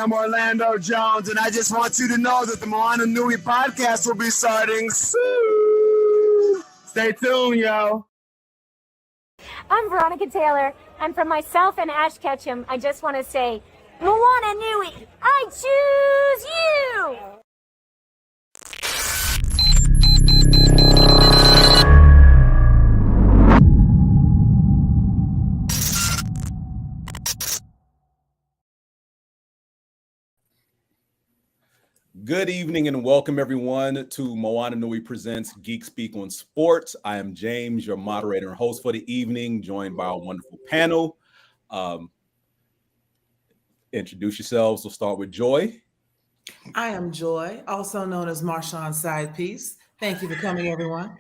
am Orlando Jones, and I just want you to know that the Moana Nui Podcast will be starting soon. Stay tuned, yo. I'm Veronica Taylor, and from myself and Ash Ketchum, I just want to say, Moana Nui, I choose you! Good evening and welcome everyone to Moana Nui Presents Geek Speak On Sports. I am James, your moderator and host for the evening, joined by a wonderful panel. Introduce yourselves. We'll start with Joy. I am Joy, also known as Marshawn's side piece. Thank you for coming, everyone.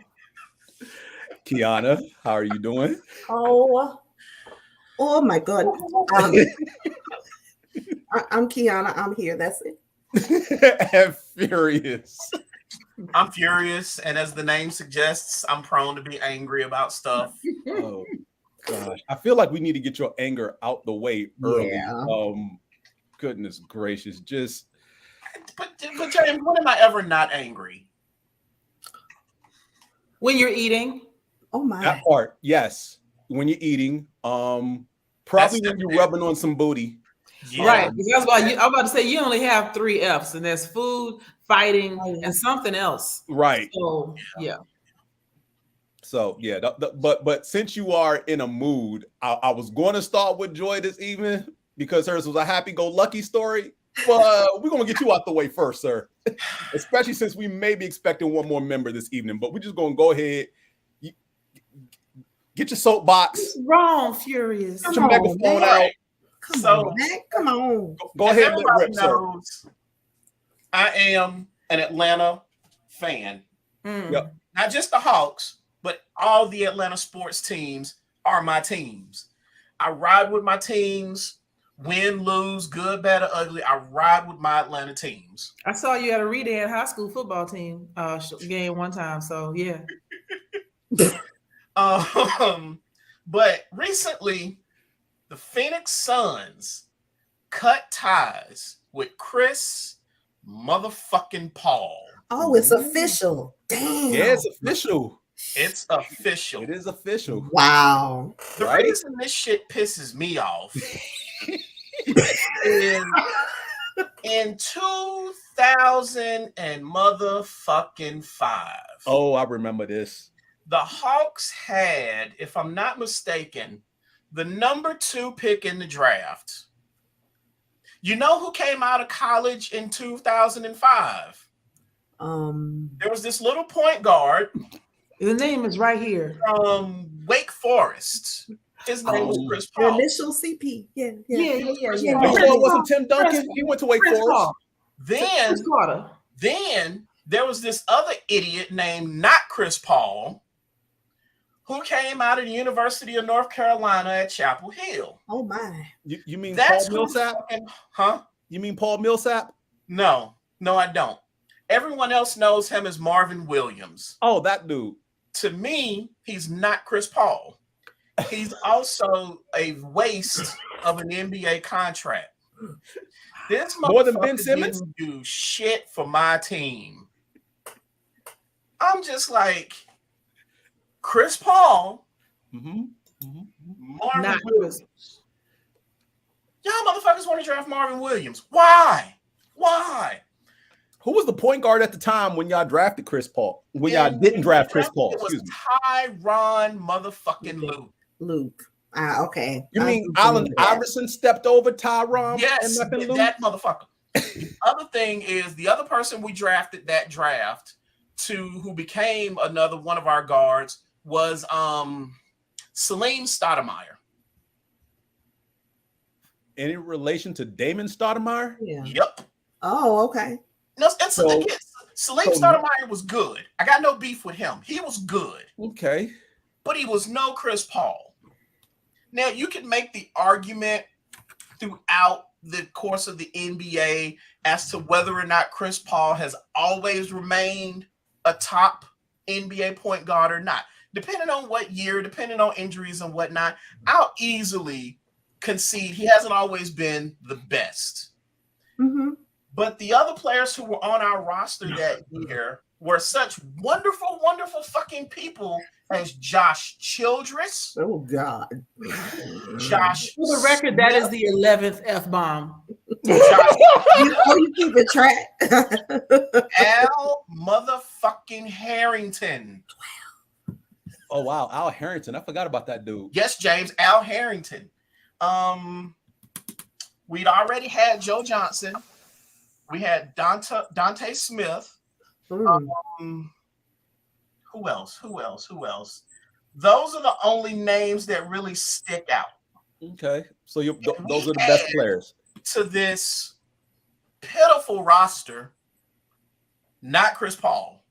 Qiana, how are you doing? Oh my God. I'm Qiana. I'm here. That's it. And Furious. I'm furious, and as the name suggests, I'm prone to be angry about stuff. Oh gosh, I feel like we need to get your anger out the way early. Yeah. Goodness gracious, just. But James, when am I ever not angry? When you're eating. Oh my. That part, yes. When you're eating, probably when you're rubbing on some booty. Yeah. Right. Because I'm about to say you only have 3 F's, and there's food, fighting, and something else. Right. So yeah. So yeah, but since you are in a mood, I was going to start with Joy this evening because hers was a happy-go-lucky story. But we're gonna get you out the way first, sir. Especially since we may be expecting one more member this evening. But we're just gonna go ahead. Get your soapbox. What's wrong, Furious? Get your megaphone out. Come on. Go ahead and everybody rip, sir. knows, I am an Atlanta fan. Yep. Not just the Hawks, but all the Atlanta sports teams are my teams. I ride with my teams, win, lose, good, bad, or ugly. I ride with my Atlanta teams. I saw you at a Redan high school football team game one time. So yeah. But recently, the Phoenix Suns cut ties with Chris motherfucking Paul. Oh, it's official. Damn. Yeah, it's official. It's official. It is official. Wow. The Right? reason this shit pisses me off is in 2005. Oh, I remember this. The Hawks had, if I'm not mistaken, the number 2 pick in the draft. You know who came out of college in 2005? There was this little point guard. The name is right here. From Wake Forest. His name was Chris Your Paul. initial CP. Yeah. You sure it wasn't Tim Duncan? He went to Wake Forest. Then there was this other idiot named not Chris Paul who came out of the University of North Carolina at Chapel Hill. Oh my. You mean That's Paul Millsap? Huh? You mean Paul Millsap? No, I don't. Everyone else knows him as Marvin Williams. Oh, that dude. To me, he's not Chris Paul. He's also a waste of an NBA contract. This More than Ben motherfucker Simmons? didn't do shit for my team. I'm just like, Chris Paul, Marvin Williams. Y'all motherfuckers want to draft Marvin Williams. Why? Who was the point guard at the time when y'all drafted Chris Paul? When y'all didn't draft Chris Paul? It was Excuse me. Tyronn motherfucking Luke. Okay. You mean Allen Iverson stepped over Tyronn? Yes, and Luke? that motherfucker. The other thing is the other person we drafted that draft to who became another one of our guards was Salim Stoudemire. Any relation to Damon Stoudemire? Yeah. Yep. Oh, okay. No, Salim Stoudemire was good. I got no beef with him. He was good. Okay. But he was no Chris Paul. Now, you can make the argument throughout the course of the NBA as to whether or not Chris Paul has always remained a top NBA point guard or not. Depending on what year, depending on injuries and whatnot, I'll easily concede he hasn't always been the best. Mm-hmm. But the other players who were on our roster that year were such wonderful, wonderful fucking people as Josh Childress. Oh God. Josh. For the record, that is the 11th F-bomb. You keep it track. Al motherfucking Harrington. Oh wow, Al Harrington. I forgot about that dude. Yes, James, Al Harrington. We'd already had Joe Johnson. We had Dante Smith. Who else? Those are the only names that really stick out. Okay, so those are the best players. To this pitiful roster, not Chris Paul.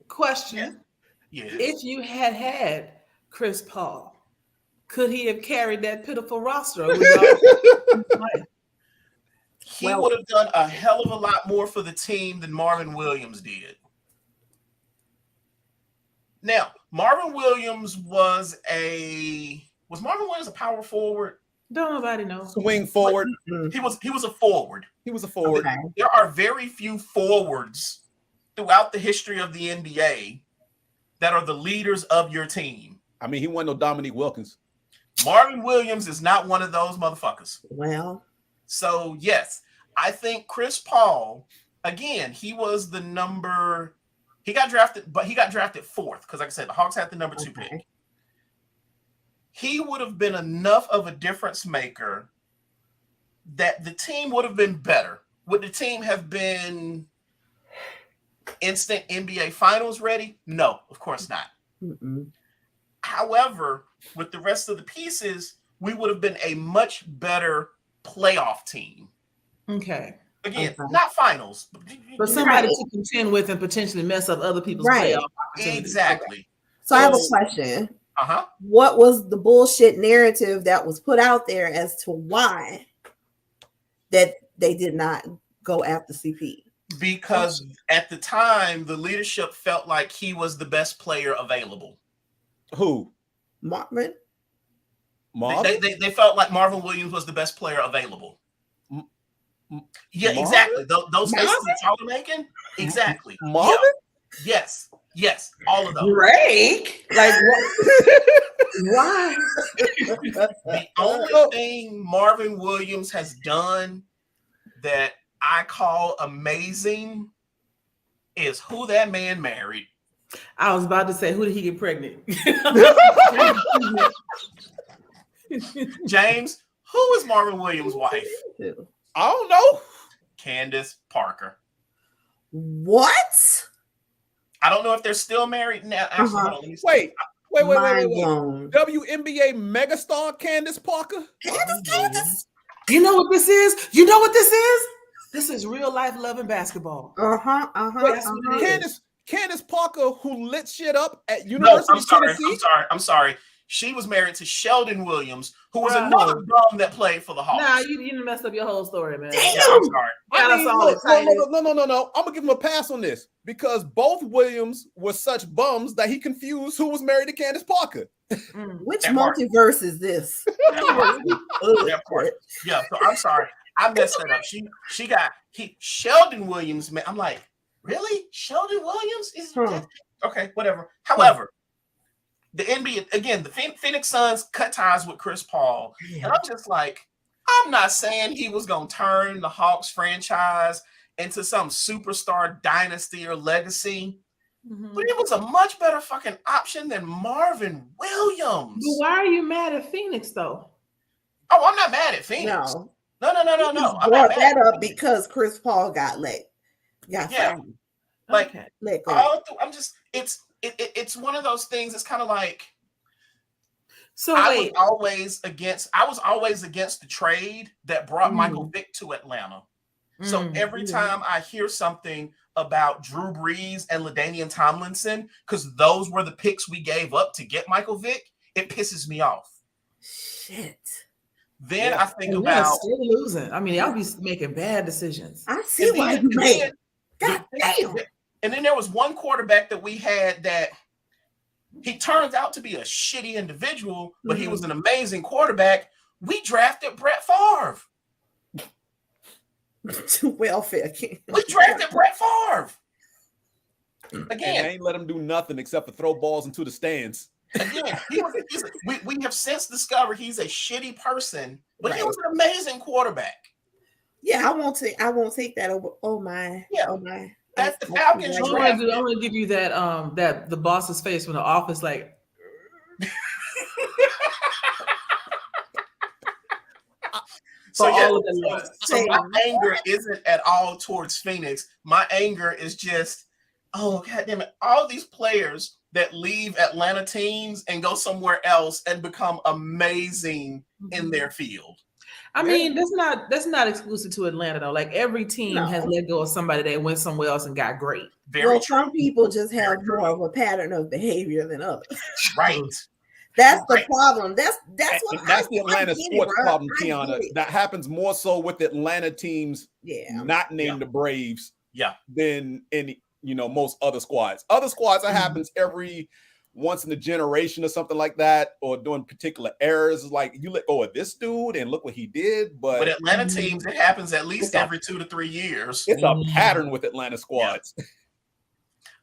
Question. Yeah. If you had Chris Paul, could he have carried that pitiful roster? He would have done a hell of a lot more for the team than Marvin Williams did. Now, Marvin Williams was Marvin Williams a power forward? Don't nobody know. Swing forward. He was a forward. He was a forward. Okay. There are very few forwards throughout the history of the NBA that are the leaders of your team. I mean, he wasn't no Dominique Wilkins. Marvin Williams is not one of those motherfuckers. Well. So, yes, I think Chris Paul, again, he was the number. He got drafted, but he got drafted 4th because, like I said, the Hawks had the number 2 pick. He would have been enough of a difference maker that the team would have been better. Would the team have been instant NBA Finals ready? No, of course not. Mm-mm. However, with the rest of the pieces, we would have been a much better playoff team. Okay. Again, not finals. But somebody to contend with and potentially mess up other people's playoff opportunities. Exactly. So I have a question. Uh-huh. What was the bullshit narrative that was put out there as to why that they did not go after CP? Because at the time, the leadership felt like he was the best player available. Who? Marvin? They felt like Marvin Williams was the best player available. Yeah, Marvin? exactly. Those faces that y'all are making? Exactly. Marvin? Yeah. Yes. All of those. Drake? Like what? Why? The only thing Marvin Williams has done that I call amazing is who that man married. I was about to say, who did he get pregnant? James, who is Marvin Williams' wife? I don't know. Candace Parker. What? I don't know if they're still married now. Actually, hold on, let me see. Wait. Blown. WNBA megastar Candace Parker. Candace. You know what this is? You know what this is? This is real life love and basketball. Candace Parker, who lit shit up at University of Tennessee. I'm sorry. She was married to Sheldon Williams, who was another bum that played for the Hawks. Nah, you messed up your whole story, man. Yeah, I'm sorry. No. I'm gonna give him a pass on this because both Williams were such bums that he confused who was married to Candace Parker. Which multiverse is this? Yeah, so I'm sorry. I messed that up. She got Sheldon Williams. Man, I'm like, really? Sheldon Williams is okay. Whatever. However, the NBA again, the Phoenix Suns cut ties with Chris Paul, and I'm just like, I'm not saying he was gonna turn the Hawks franchise into some superstar dynasty or legacy, but it was a much better fucking option than Marvin Williams. But why are you mad at Phoenix though? Oh, I'm not mad at Phoenix. No. I brought that up because Chris Paul got let. I'm just it's one of those things. It's kind of like I was always against the trade that brought Michael Vick to Atlanta. So every time I hear something about Drew Brees and LaDainian Tomlinson, because those were the picks we gave up to get Michael Vick, it pisses me off. Shit. Then I think about still losing. I mean, y'all be making bad decisions. I see why you made. God damn. And then there was one quarterback that we had that he turns out to be a shitty individual, but he was an amazing quarterback. We drafted Brett Favre. Welfare king. We drafted Brett Favre. And Again, they ain't let him do nothing except for throw balls into the stands. Again, we have since discovered he's a shitty person, but he was an amazing quarterback. Yeah, I won't take that over. Oh my. Yeah. Oh my. That's the Falcons. I'm gonna give you that that the boss's face when the office like. So my anger isn't at all towards Phoenix. My anger is just, oh god damn it! All these players that leave Atlanta teams and go somewhere else and become amazing in their field. I mean, that's not exclusive to Atlanta though. Like every team has let go of somebody that went somewhere else and got great. Some people just have more of a pattern of behavior than others. Right. That's the problem. That's the Atlanta sports problem, Qiana. That happens more so with Atlanta teams not named the Braves than in most other squads. Other squads, that happens every once in a generation or something like that, or doing particular errors. Like you let go of this dude and look what he did. But Atlanta teams, it happens at least every 2 to 3 years. It's a pattern with Atlanta squads. Yeah.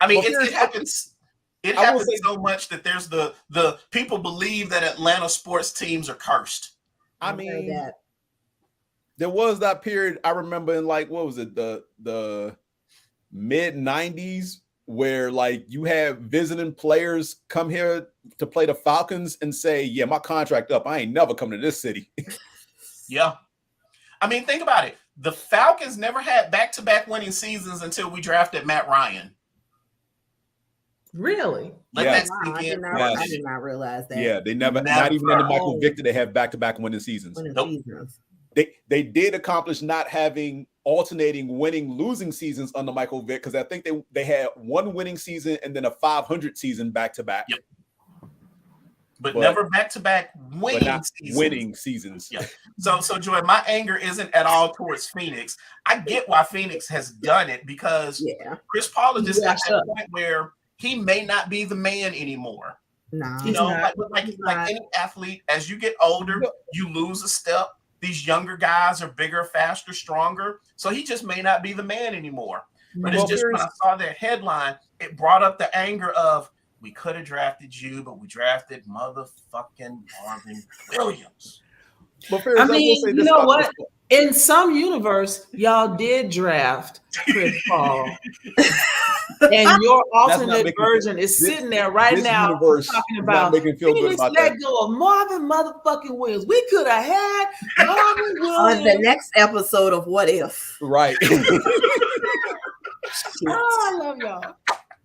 I mean, it happens. It happens so much that there's the people believe that Atlanta sports teams are cursed. I mean, there was that period I remember in like, what was it, the mid 90s, where like you have visiting players come here to play the Falcons and say, yeah, my contract up. I ain't never coming to this city. Yeah. I mean, think about it. The Falcons never had back-to-back winning seasons until we drafted Matt Ryan. Really? I did not realize that. Yeah, they never not even under Michael Vick did they have back-to-back winning seasons. They did accomplish not having alternating winning losing seasons under Michael Vick, because I think they had one winning season and then a 500 season back-to-back. Yep. But never back-to-back winning seasons. Yeah. So Joy, my anger isn't at all towards Phoenix. I get why Phoenix has done it, because Chris Paul is just at that point where he may not be the man anymore. No, like any athlete, as you get older, you lose a step. These younger guys are bigger, faster, stronger. So he just may not be the man anymore. But it's just when I saw that headline, it brought up the anger of, we could have drafted you, but we drafted motherfucking Marvin Williams. I mean, you know what? In some universe, y'all did draft Chris Paul. And your alternate version is sitting there right now talking about Phoenix let go of Marvin motherfucking Williams. We could have had Marvin Williams on the next episode of What If. Right. I love y'all.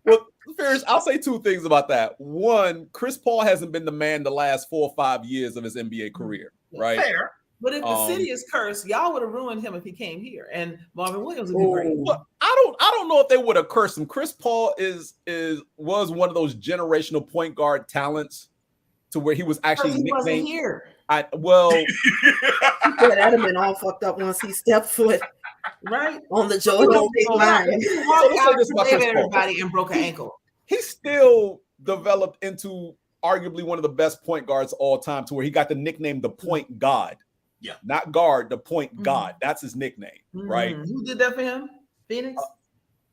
Well, Ferris, I'll say two things about that. One, Chris Paul hasn't been the man the last 4 or 5 years of his NBA career, right? Fair. But if the city is cursed, y'all would have ruined him if he came here, and Marvin Williams would be great. Well, I don't know if they would have cursed him. Chris Paul was one of those generational point guard talents to where he was actually he wasn't here. That'd have been all fucked up once he stepped foot on the Jordan big line. He walked out to save everybody and broke an ankle. He still developed into arguably one of the best point guards of all time, to where he got the nickname the Point God. Yeah, not guard, the Point God. That's his nickname, right? Who did that for him? Phoenix?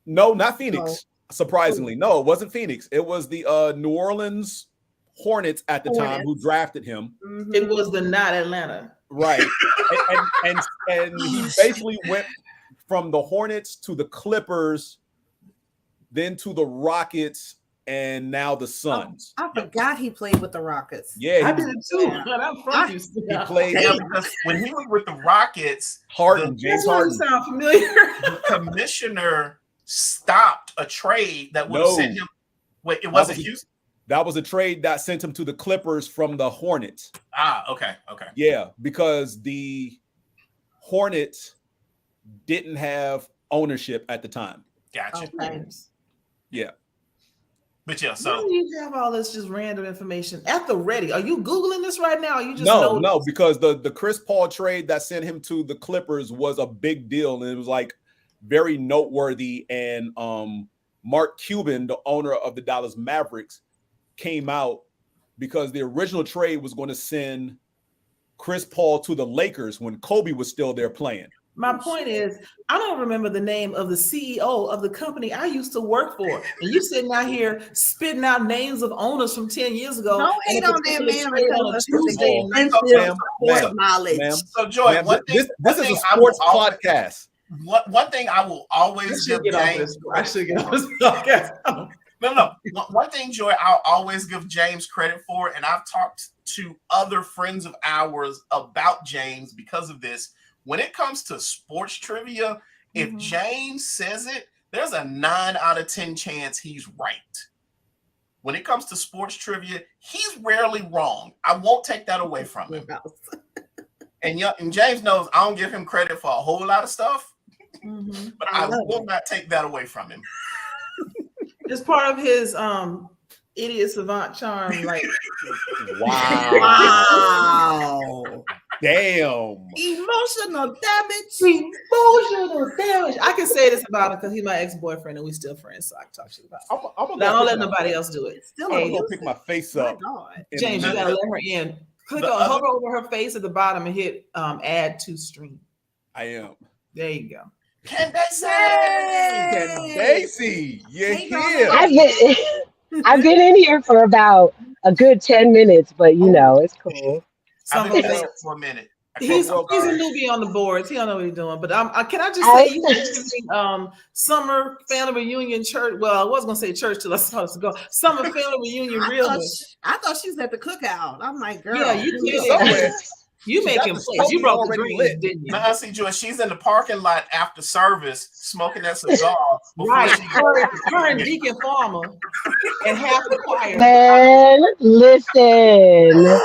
No, not Phoenix. Surprisingly, no, it wasn't Phoenix. It was the New Orleans Hornets at the time who drafted him. It was the not Atlanta, right? and he basically went from the Hornets to the Clippers, then to the Rockets, and now the Suns. I forgot he played with the Rockets. Yeah, I did it too. He played when he was with the Rockets. James Harden. Sound familiar? The commissioner stopped a trade that would have sent him. Wait, it wasn't Houston. That was a trade that sent him to the Clippers from the Hornets. Okay. Yeah, because the Hornets didn't have ownership at the time. Gotcha. Okay. Yeah. But yeah, so why do you have all this just random information at the ready? Are you Googling this right now? Or you just no, because the Chris Paul trade that sent him to the Clippers was a big deal, and it was like very noteworthy. And Mark Cuban, the owner of the Dallas Mavericks, came out because the original trade was going to send Chris Paul to the Lakers when Kobe was still there playing. My point is, I don't remember the name of the CEO of the company I used to work for. And you sitting out here spitting out names of owners from 10 years ago. Don't hate on that man because of knowledge. So, Joy, this is a sports podcast. One thing I will always give James. I should get on this podcast. No. One thing, Joy, I'll always give James credit for, and I've talked to other friends of ours about James because of this. When it comes to sports trivia, if James says it, there's a 9 out of 10 chance he's right. When it comes to sports trivia, he's rarely wrong. I won't take that away from him. And James knows I don't give him credit for a whole lot of stuff, but I will not take that away from him. It's part of his idiot savant charm. Like, wow. Damn. Emotional damage. I can say this about him because he's my ex-boyfriend and we still friends, so I can talk shit about him. I don't let nobody else do it. Still I'm gonna pick my face up. James, you gotta let her in. Hover over her face at the bottom and hit add to stream. I am. There you go. Candaysee, you're here. I've been in here for about a good 10 minutes, but you know, it's cool. I've been listening for a minute. He's a newbie on the boards. He don't know what he's doing. But can I just say, you were summer family reunion church. Well, I was gonna say church till I saw us go. Summer family reunion real. I thought she was at the cookout. I'm like, girl, yeah, you did. You making plays. You brought the greens, didn't you? I see Joy. She's in the parking lot after service, smoking that cigar. Right, her and Deacon Farmer and half the choir. Man, listen,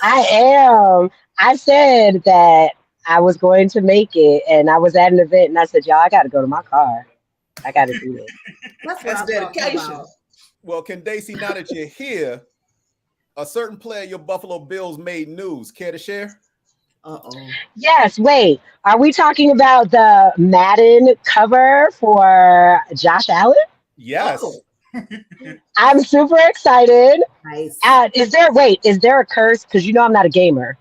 I am. I said that I was going to make it, and I was at an event, and I said, y'all, I got to go to my car. I got to do this. That's dedication. Well, Candaysee, now that you're here, a certain player, your Buffalo Bills, made news. Care to share? Yes. Wait. Are we talking about the Madden cover for Josh Allen? Yes. I'm super excited. Nice. Is there a curse? Because you know I'm not a gamer.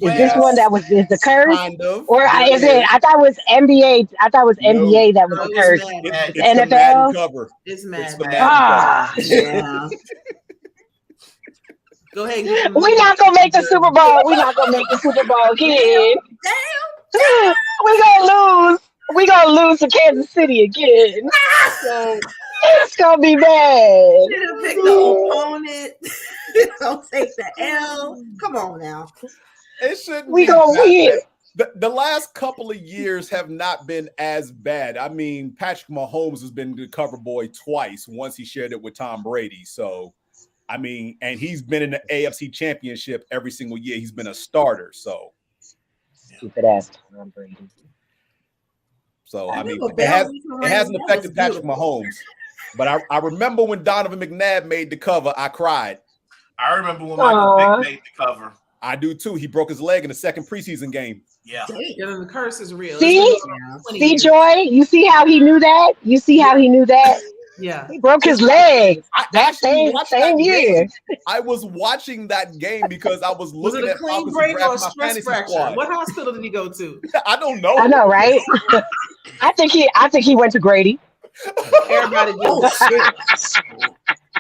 Is this one that was the curse? Kind of. Or is it? I thought it was NBA. I thought it was NBA that was the curse. It's NFL the Madden cover. It's Madden. It's the Madden cover. Yeah. Go ahead. We're not gonna make the Super Bowl. We're not gonna make the Super Bowl again. Damn. We're gonna lose to Kansas City again. So it's gonna be bad. Should have picked the opponent. Don't take the L. Come on now. It shouldn't. We gonna win. The last couple of years have not been as bad. I mean, Patrick Mahomes has been the cover boy twice. Once he shared it with Tom Brady. So, I mean, and he's been in the AFC Championship every single year. He's been a starter. So, stupid ass Tom Brady. So, I mean, it hasn't affected Patrick Mahomes. But I remember when Donovan McNabb made the cover, I cried. I remember when Michael Vick made the cover. I do too. He broke his leg in the second preseason game. Yeah. The curse is real. See, Joy? You see how he knew that? Yeah. He broke his leg that same year. I was watching that game because I was looking at clean break or a stress fracture. Squad. What hospital did he go to? I don't know. I know, right? I think he went to Grady. Everybody did.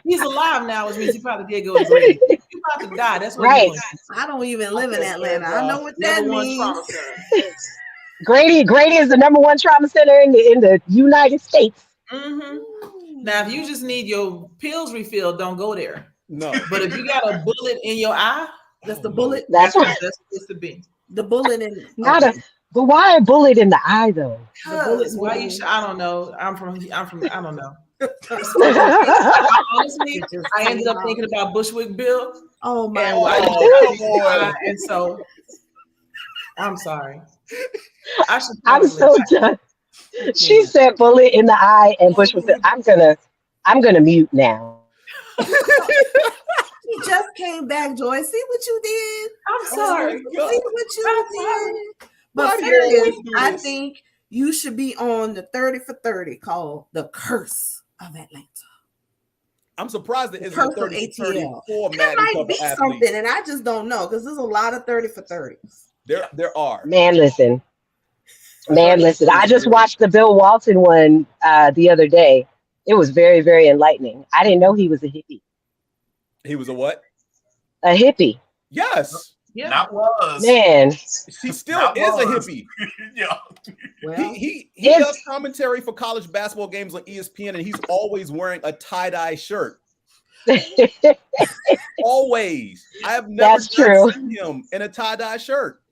He's alive now, which means he probably did go to Grady. He's about to die. That's what right. I don't even live in Atlanta. I know what that means. Grady is the #1 trauma center in the United States. Mm-hmm. Now, if you just need your pills refilled, don't go there. No. But if you got a bullet in your eye, that's the bullet. That's what it's supposed to be. The bullet in. But why a bullet in the eye though? The bullets. Why you? I don't know. I'm from. I don't know. Honestly, I ended up thinking about Bushwick Bill. Oh my God! And so, I'm sorry. I'm so done. She said bullet in the eye and Bushwick Bill. I'm gonna mute now. She just came back, Joy. See what you did? I'm sorry. See what you did? But serious, I think you should be on the 30 for 30 called The Curse of Atlanta. I'm surprised that it's a Perk 30 from for 30 ATL. for That Madden might cover be athletes. something, and I just don't know because there's a lot of 30 for 30s. There are. Man, listen. I just watched the Bill Walton one the other day. It was very, very enlightening. I didn't know he was a hippie. He was a what? A hippie. Yes. Yeah. Not was. Man. He still is a hippie. Yeah. Well, He does commentary for college basketball games on ESPN, and he's always wearing a tie-dye shirt. Always. I have never seen him in a tie-dye shirt.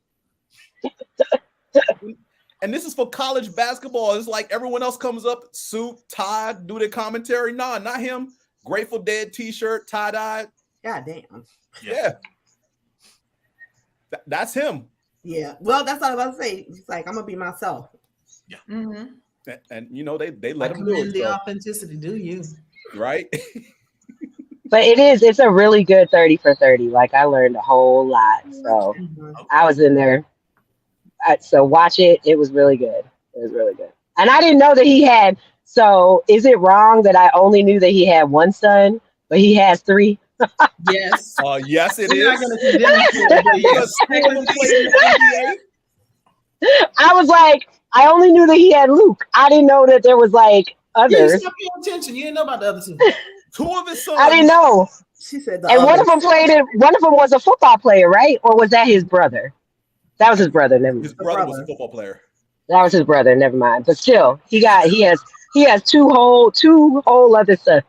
And this is for college basketball. It's like everyone else comes up, suit, tie, do their commentary. Nah, not him. Grateful Dead t-shirt, tie-dye. God damn. Yeah. That's him. Yeah. Well, that's what I was about to say. It's like, I'm going to be myself. Yeah. Mm-hmm. And you know, they let him do it. The authenticity, do you? Right? But it's a really good 30 for 30. Like, I learned a whole lot. So I was in there. So watch it. It was really good. It was really good. And I didn't know that he had. So is it wrong that I only knew that he had one son, but he has three? Yes. Yes, it is. Not going to condemn I was like, I only knew that he had Luke. I didn't know that there was like others. You stopped paying attention. You didn't know about the other two. Two of his sons. I didn't know. She said and one of them was a football player, right? Or was that his brother? That was his brother. Never mind. His brother was a football player. That was his brother. Never mind. But still, he has two whole other sons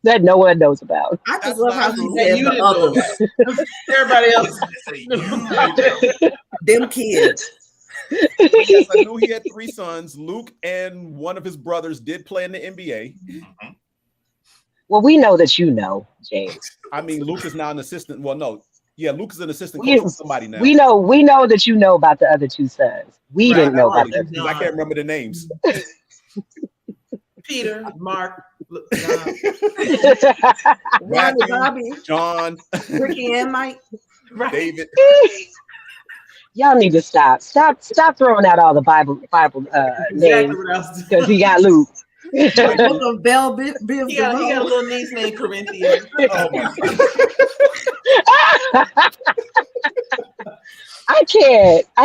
that no one knows about. I just love how he said the others. Everybody else. Them kids. Yes, I knew he had three sons. Luke and one of his brothers did play in the NBA. Mm-hmm. Well, we know that you know, James. I mean, Luke is now an assistant. Well, no. Yeah, Luke is an assistant coach for somebody now. We know that you know about the other two sons. We didn't know about them. I can't remember the names. Peter, Mark, Matthew, Bobby, John, Ricky, and Mike, David. Y'all need to stop throwing out all the Bible names because he got Luke. He got a little niece named Corinthia. Oh my I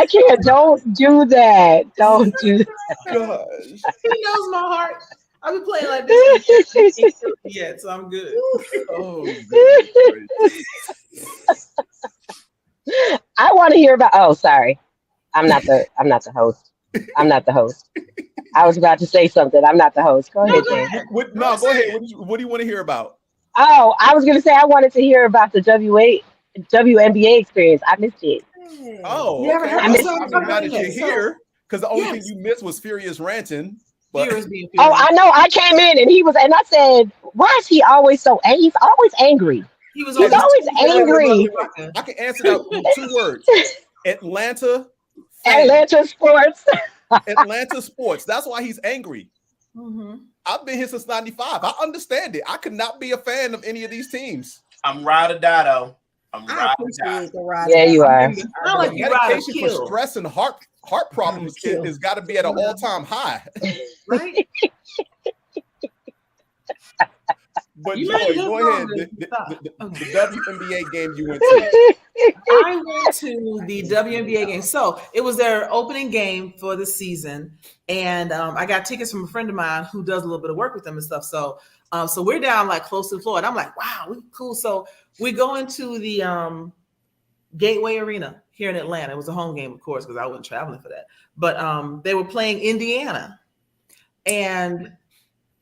can't. Don't do that. Don't do that. gosh. He knows my heart. I've been playing like this. Yeah, so I'm good. Oh, I want to hear about. Oh, sorry. I'm not the host. I'm not the host. I was about to say something. I'm not the host. Go ahead, James. Go ahead. What do you want to hear about? Oh, I was going to say I wanted to hear about the WNBA experience. I missed it. Oh, You ever okay. heard I'm of glad that you're here because the only thing you missed was Furious ranting. But oh, I know. I came in and I said, "Why is he always so? He's always angry. He's always angry." I can answer that with 2 words: Atlanta sports. Atlanta sports. That's why he's angry. Mm-hmm. I've been here since '95. I understand it. I could not be a fan of any of these teams. I'm ride or die, though. I'm ride or die. Yeah, you are. I like you medication for stress and heart problems is got to be at an all-time high. Right? But Joy, go ahead. The WNBA game you went to. I went to the WNBA game. So it was their opening game for the season. And I got tickets from a friend of mine who does a little bit of work with them and stuff. So we're down like close to the floor. And I'm like, wow, we cool. So we go into the Gateway Arena here in Atlanta. It was a home game, of course, because I wasn't traveling for that. But they were playing Indiana. And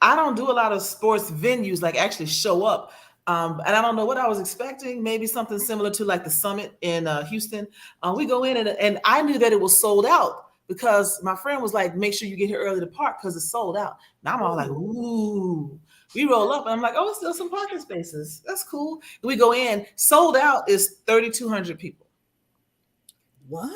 I don't do a lot of sports venues, like actually show up. And I don't know what I was expecting, maybe something similar to like the Summit in Houston. We go in and I knew that it was sold out because my friend was like, make sure you get here early to park because it's sold out. Now I'm all like, ooh. We roll up and I'm like, oh, it's still some parking spaces. That's cool. We go in, sold out is 3,200 people. What?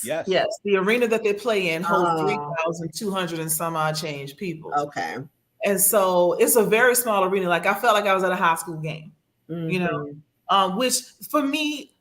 Yes. Yes. The arena that they play in holds 3,200 and some odd change people. Okay. And so it's a very small arena. Like I felt like I was at a high school game, you know, which for me,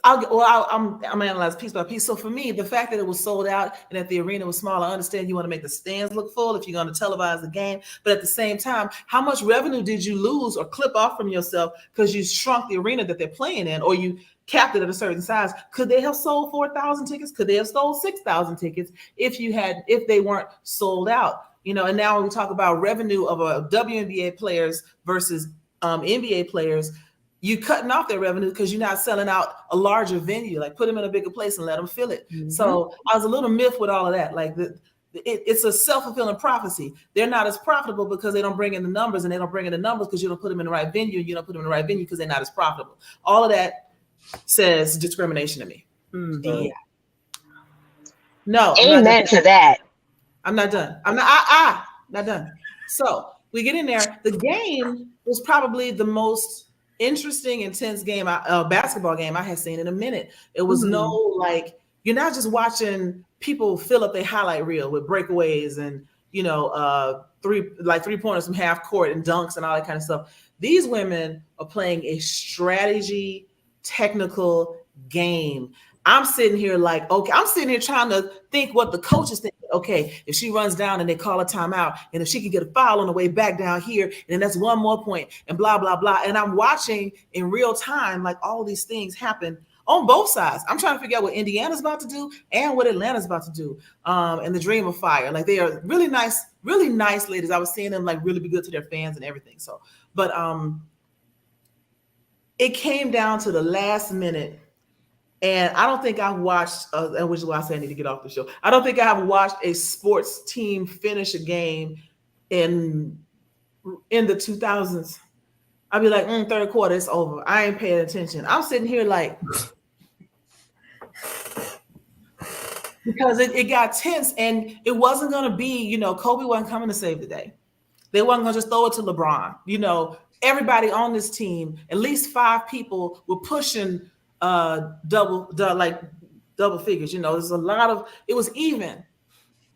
I'm analyzing piece by piece. So for me, the fact that it was sold out and that the arena was small, I understand you want to make the stands look full if you're going to televise the game. But at the same time, how much revenue did you lose or clip off from yourself because you shrunk the arena that they're playing in, or you capped it at a certain size? Could they have sold 4,000 tickets? Could they have sold 6,000 tickets if they weren't sold out? You know, and now when we talk about revenue of a WNBA players versus NBA players, you cutting off their revenue because you're not selling out a larger venue. Like, put them in a bigger place and let them fill it. Mm-hmm. So I was a little miffed with all of that. Like, it's a self-fulfilling prophecy. They're not as profitable because they don't bring in the numbers, and they don't bring in the numbers because you don't put them in the right venue. You don't put them in the right venue because they're not as profitable. All of that says discrimination to me. Mm-hmm. Yeah. No. Amen to that. I'm not done. I'm not done. So we get in there. The game was probably the most interesting, intense basketball game I had seen in a minute. It was you're not just watching people fill up their highlight reel with breakaways and, three-pointers from half court and dunks and all that kind of stuff. These women are playing a strategy, technical game. I'm sitting here trying to think what the coaches think. Okay, if she runs down and they call a timeout, and if she can get a foul on the way back down here, and then that's one more point, and blah, blah, blah. And I'm watching in real time, like, all these things happen on both sides. I'm trying to figure out what Indiana's about to do and what Atlanta's about to do. And the Dream of Fire. Like, they are really nice ladies. I was seeing them like really be good to their fans and everything. So, but it came down to the last minute. And I don't think I've watched, which is why I say I need to get off the show. I don't think I have watched a sports team finish a game in the 2000s. I'd be like, third quarter, it's over. I ain't paying attention. I'm sitting here like, because it got tense, and it wasn't going to be, Kobe wasn't coming to save the day. They wasn't going to just throw it to LeBron. Everybody on this team, at least 5 people were pushing double figures. There's a lot of, it was even.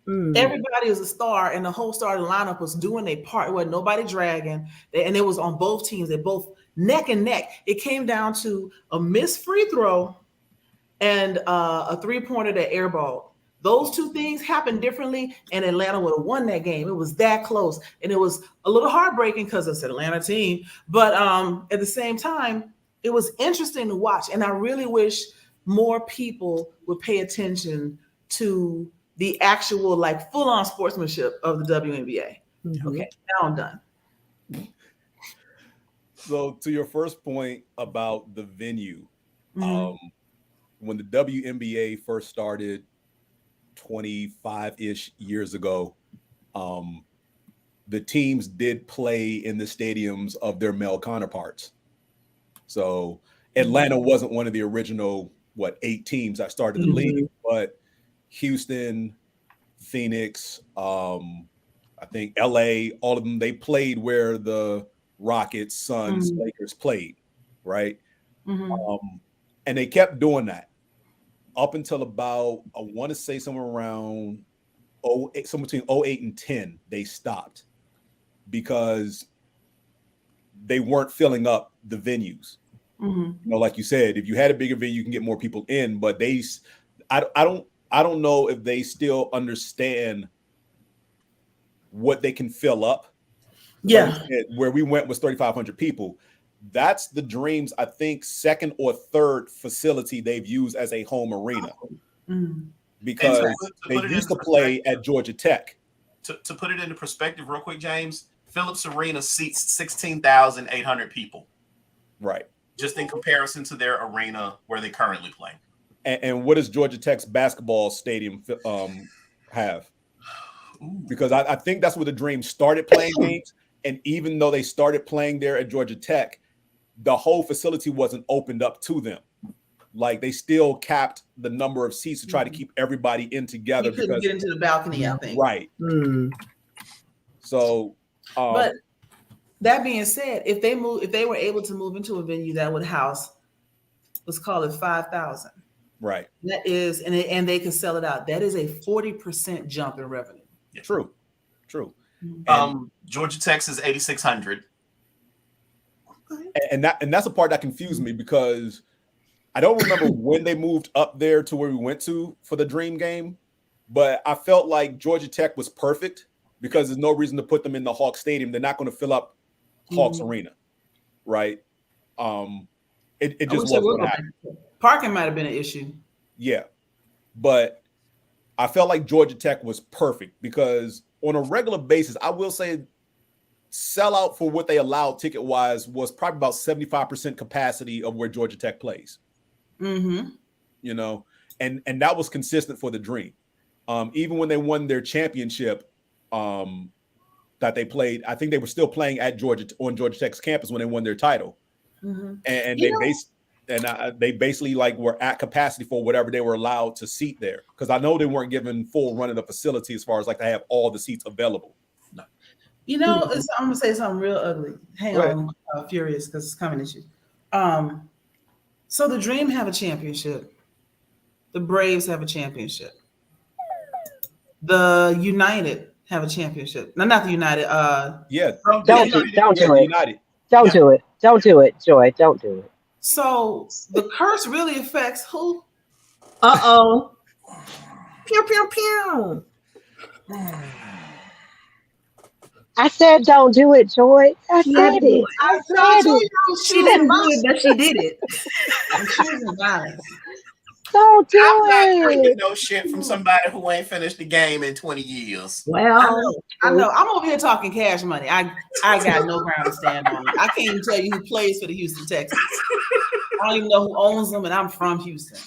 Everybody was a star, and the whole starting lineup was doing their part. It wasn't nobody dragging, and it was on both teams. They both neck and neck. It came down to a missed free throw and a 3-pointer that airballed. Those two things happened differently, and Atlanta would have won that game. It was that close, and it was a little heartbreaking because it's an Atlanta team. But at the same time, it was interesting to watch, and I really wish more people would pay attention to the actual, like, full-on sportsmanship of the WNBA. Mm-hmm. Okay, now I'm done. So, to your first point about the venue, when the WNBA first started 25-ish years ago, the teams did play in the stadiums of their male counterparts. So Atlanta wasn't one of the original, 8 teams that started the league, but Houston, Phoenix, I think LA, all of them, they played where the Rockets, Suns, Lakers played, right? And they kept doing that up until about, I want to say somewhere around somewhere between 08 and 10, they stopped because they weren't filling up the venues. Like you said, if you had a bigger venue, you can get more people in, but I don't know if they still understand what they can fill up. Yeah. Where we went was 3,500 people. That's the Dream's, I think, second or third facility they've used as a home arena. Because they used to play at Georgia Tech. To put it into perspective real quick, James, Phillips Arena seats 16,800 people. Right. Just in comparison to their arena where they currently play. And what does Georgia Tech's basketball stadium have? Because I think that's where the Dream started playing games. And even though they started playing there at Georgia Tech, the whole facility wasn't opened up to them. Like, they still capped the number of seats to try to keep everybody in together. You couldn't get into the balcony, I think. Right. So, but that being said, if they were able to move into a venue that would house, let's call it 5,000. Right. That is, and they can sell it out. That is a 40% jump in revenue. Yeah. True. Georgia Tech's is 8,600. And that's a part that confused me, because I don't remember when they moved up there to where we went to for the Dream game, but I felt like Georgia Tech was perfect because there's no reason to put them in the Hawks Stadium. They're not going to fill up Hawks Arena, right? It just wasn't going to happen. Parking might have been an issue. Yeah, but I felt like Georgia Tech was perfect because on a regular basis, I will say sellout for what they allowed ticket-wise was probably about 75% capacity of where Georgia Tech plays. Mm-hmm. You know, and that was consistent for the Dream. Even when they won their championship that they played, I think they were still playing at Georgia Tech's campus when they won their title. Mm-hmm. And they basically like were at capacity for whatever they were allowed to seat there. Because I know they weren't given full run of the facility as far as like to have all the seats available. You know, I'm gonna say something real ugly. Hang on, Furious, because it's coming at you. So the Dream have a championship. The Braves have a championship. The United have a championship. No, not the United. Don't do it. United. Don't do it. Don't do it, Joy. Don't do it. So the curse really affects who? Uh-oh. Pew, pew, pew. I said don't do it, Joy. I said it. I said it. She didn't do it, but she did it. I'm choosing violence. Don't do I'm not it. drinking no shit from somebody who ain't finished the game in 20 years. Well, I know. I'm over here talking cash money. I got no ground to stand on. I can't even tell you who plays for the Houston Texans. I don't even know who owns them, and I'm from Houston.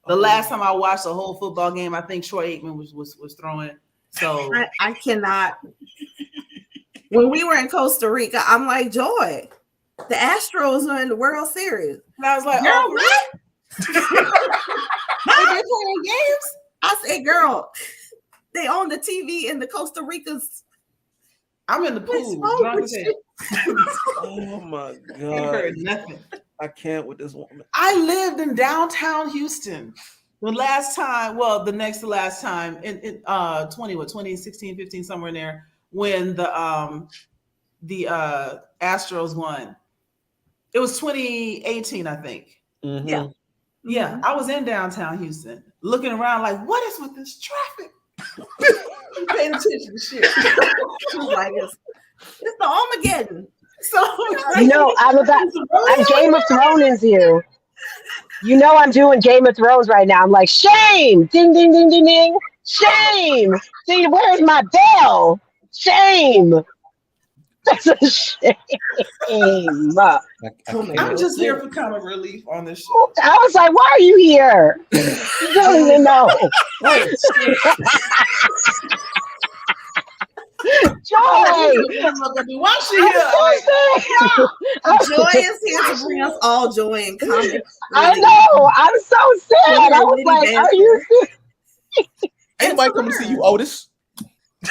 The last time I watched a whole football game, I think Troy Aikman was throwing. So I cannot. When we were in Costa Rica, I'm like, Joy, the Astros are in the World Series. And I was like, girl, oh, what? They playing games? I said, girl, they own the TV in the Costa Rica's. I'm in the pool. Drunk as hell. Oh my God. You heard nothing. I can't with this woman. I lived in downtown Houston. The last time, the next to last time in 2016, 15, somewhere in there, when the Astros won. It was 2018, I think. Mm-hmm. Yeah. I was in downtown Houston, looking around like, what is with this traffic? I'm paying attention to shit. Like it's the Armageddon. So I'm Game of Thrones you. You know I'm doing Game of Thrones right now. I'm like, shame! Ding, ding, ding, ding, ding. Shame! See, where's my bell? Shame! That's a shame. I'm just here for comic relief on this show. I was like, why are you here? You don't even know. Joy! Why she here? Joy is here to bring us all joy and comics. I know. I'm so sad. I was like, are you serious? Anybody come to see you, Otis?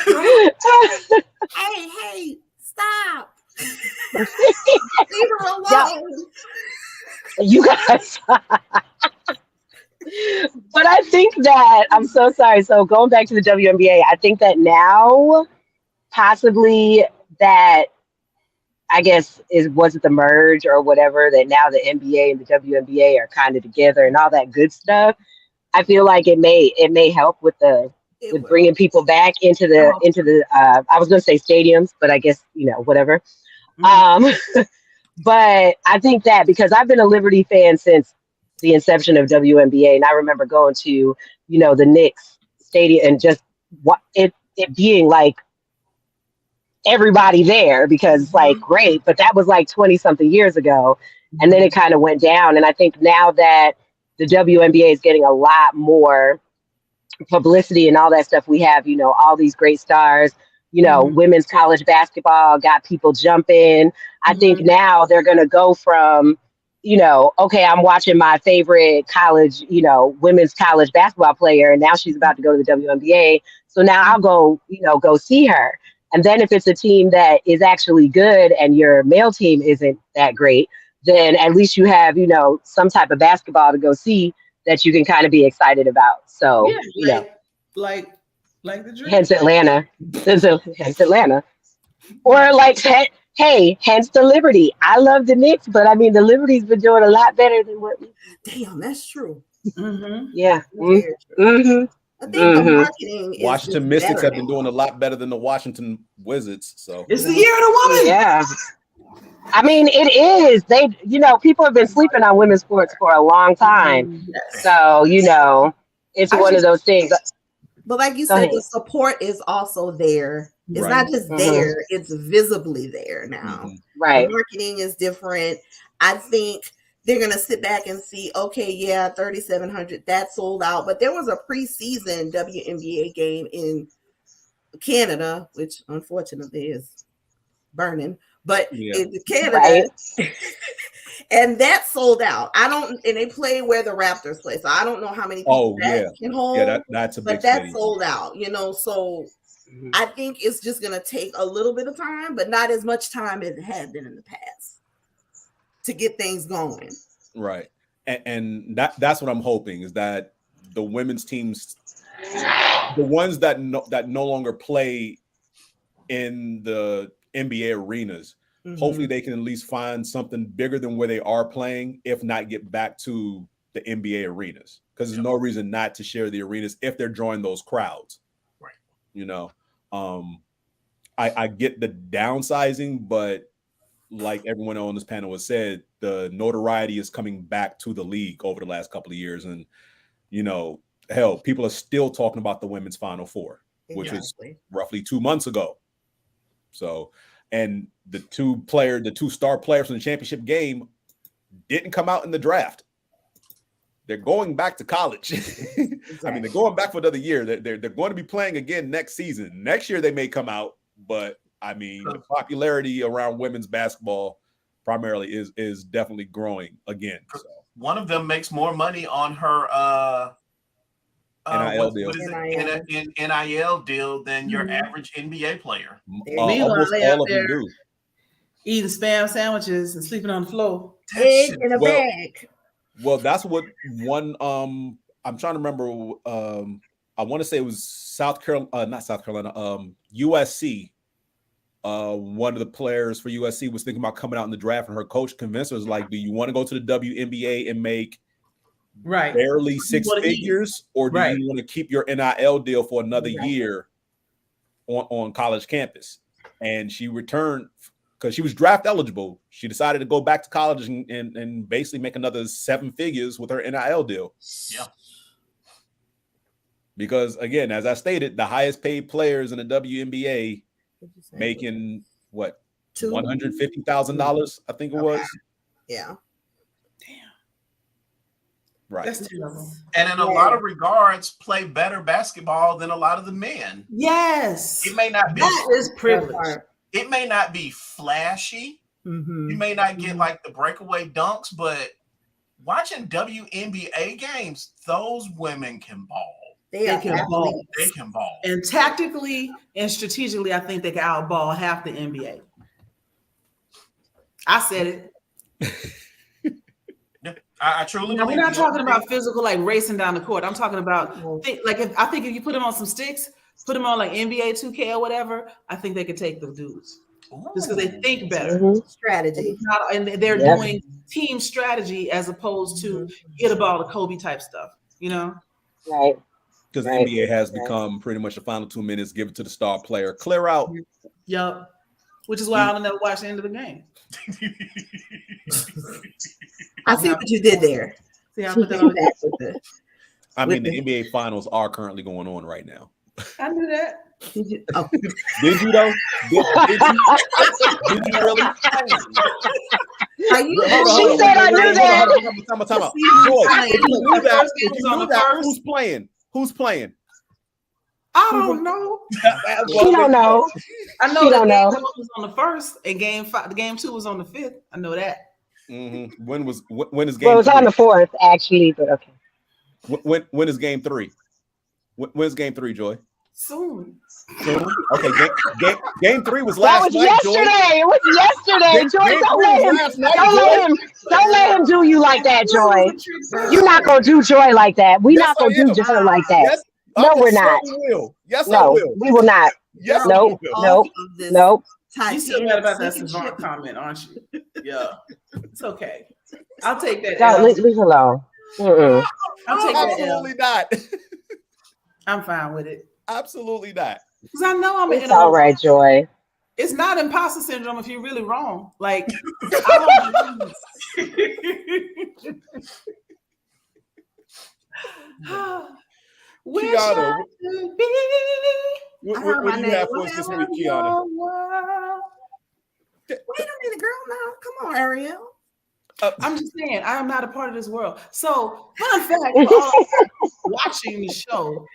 Hey, stop. Leave her alone. You guys. But I think that, I'm so sorry. So going back to the WNBA, I think that now possibly that, I guess, was it the merge or whatever, that now the NBA and the WNBA are kind of together and all that good stuff. I feel like it may help with bringing people back into the I was going to say stadiums, but I guess, whatever. Mm-hmm. But I think that because I've been a Liberty fan since the inception of WNBA, and I remember going to, the Knicks stadium and just it being like everybody there because it's like great, but that was like 20 something years ago. And then it kind of went down. And I think now that the WNBA is getting a lot more publicity and all that stuff, we have, all these great stars, women's college basketball got people jumping. I think now they're going to go from, okay, I'm watching my favorite college, women's college basketball player, and now she's about to go to the WNBA. So now I'll go, go see her. And then if it's a team that is actually good and your male team isn't that great, then at least you have, some type of basketball to go see that you can kind of be excited about. So, like the Dream. Hence Atlanta. Hence Atlanta. Or like hey, hence the Liberty. I love the Knicks, but I mean, the Liberty's been doing a lot better than what we. Damn, that's true. Mm-hmm. Yeah. Mm-hmm. I think the marketing is Washington Mystics have been doing a lot better than the Washington Wizards. So it's the year of the woman. Yeah. I mean, it is. They, people have been sleeping on women's sports for a long time. So, it's one of those things. But like you said, the support is also there. It's not just there, it's visibly there now. Right. The marketing is different. I think they're going to sit back and see, okay, yeah, 3,700, that sold out. But there was a preseason WNBA game in Canada, which unfortunately is burning. But in Canada, and that sold out. And they play where the Raptors play, so I don't know how many people can hold. Yeah, that's a big. But that sold out, So I think it's just gonna take a little bit of time, but not as much time as it had been in the past to get things going. Right, and that's what I'm hoping is that the women's teams, the ones that no longer play in the NBA arenas, hopefully they can at least find something bigger than where they are playing, if not get back to the NBA arenas, because there's no reason not to share the arenas if they're drawing those crowds. Right. I get the downsizing, but like everyone on this panel has said, the notoriety is coming back to the league over the last couple of years. And, hell, people are still talking about the women's Final Four, which was roughly 2 months ago. So, and the two star players from the championship game didn't come out in the draft. They're going back to college. I mean, they're going back for another year. They're going to be playing again next season. Next year they may come out, but I mean, the popularity around women's basketball primarily is definitely growing again. So. One of them makes more money on her NIL deal. What is it? NIL deal than your average NBA player. Meanwhile, they out there eating spam sandwiches and sleeping on the floor. Egg in a bag. Well, that's what one. I'm trying to remember. I want to say it was not South Carolina. USC. One of the players for USC was thinking about coming out in the draft, and her coach convinced her, was like, "Do you want to go to the WNBA and make barely six figures, or do you want to keep your NIL deal for another year on college campus?" And she returned because she was draft eligible. She decided to go back to college and basically make another 7 figures with her NIL deal. Yeah. Because again, as I stated, the highest paid players in the WNBA making what, $150,000, I think it was. Yeah. Right. That's terrible. And in a lot of regards, play better basketball than a lot of the men. Yes. It may not be privilege. It may not be flashy. You may not get like the breakaway dunks, but watching WNBA games, those women can ball. They can ball. They can ball. And tactically and strategically, I think they can outball half the NBA. I said it. I truly now, believe we're not talking about physical, like racing down the court. I'm talking about I think if you put them on some sticks, put them on like NBA 2K or whatever, I think they could take the dudes. Just because they think better. Strategy. And they're doing team strategy as opposed to get a ball to Kobe type stuff, Right. Because the NBA has become pretty much the final 2 minutes, give it to the star player, clear out. Yep. Which is why I'll never watch the end of the game. I see what you did there. See, I put that on. I mean, the NBA finals are currently going on right now. I knew that. Did you? Oh. Did you though? Did you really? She said I knew that. Time out. Boy, if you knew that, who's playing? Who's playing? I don't know. She don't know. I know that game 1 was on the 1st and game 2 was on the 5th. I know that. Mm-hmm. When is game? Well, it was on the 4th actually, but okay. When is game 3? When's game 3, Joy? Soon. Okay, game 3 was last night. Yesterday. It was yesterday. Joy, don't let him do you like that, Joy. You're not gonna do Joy like that. We're not gonna do Joy like that. Yes, no, we're not. Yes, no, I will. We will not. Yes, nope. You still mad about that Savant comment, aren't you? Yeah, it's okay. I'll take that. Leave alone. I'll take that. Absolutely not. I'm fine with it. Absolutely not. Because I know I'm. It's all right, Joy. It's not imposter syndrome if you're really wrong. Like, Qiana, what do you have for us this week, Qiana? Wait a minute, girl. Now, come on, Ariel. I'm just saying, I am not a part of this world. So, fun fact, watching the show,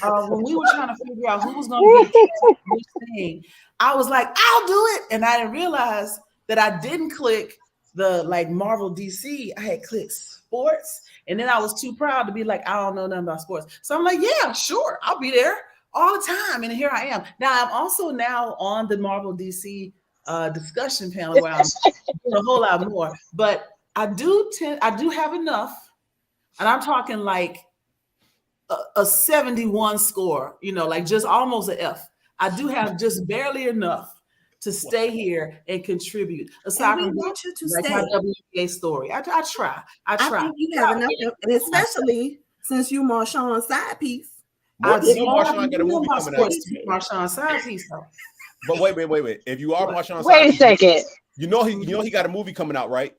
when we were trying to figure out who was going to be which thing, I was like, I'll do it. And I didn't realize that I didn't click the Marvel DC. I had clicked sports. And then I was too proud to be like, I don't know nothing about sports. So I'm like, yeah, sure. I'll be there all the time. And here I am. Now, I'm also now on the Marvel DC discussion panel where I'm doing a whole lot more. But I do have enough. And I'm talking like a 71 score, just almost an F. I do have just barely enough to stay here and contribute. Aside from want you to stay. My WNBA story. I try. I think you have enough, and especially since you Marshawn's side piece. Marshawn got a movie coming out. Marshawn's side piece, though. But wait. If you are Marshawn's wait a second. You know he got a movie coming out, right?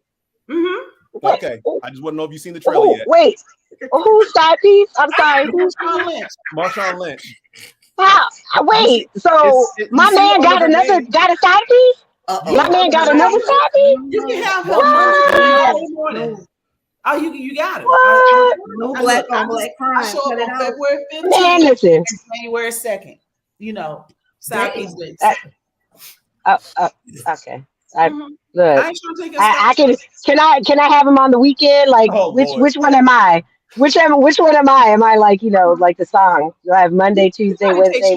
Mm-hmm. Okay. I just want to know if you've seen the trailer yet. Wait. Who's side piece? I'm sorry. Marshawn Lynch. Marshawn Lynch. Wait, so my man got a side piece? My man got another side piece? You can have Monday morning. Oh, you got it. What? No black on black crime. I show up on February 15th Man, listen. and January 2nd. Side piece days. Okay. Look, I ain't trying to take I can I have him on the weekend? Like, which one am I? Which one am I? Am I like the song? Do I have Monday, Tuesday, Wednesday?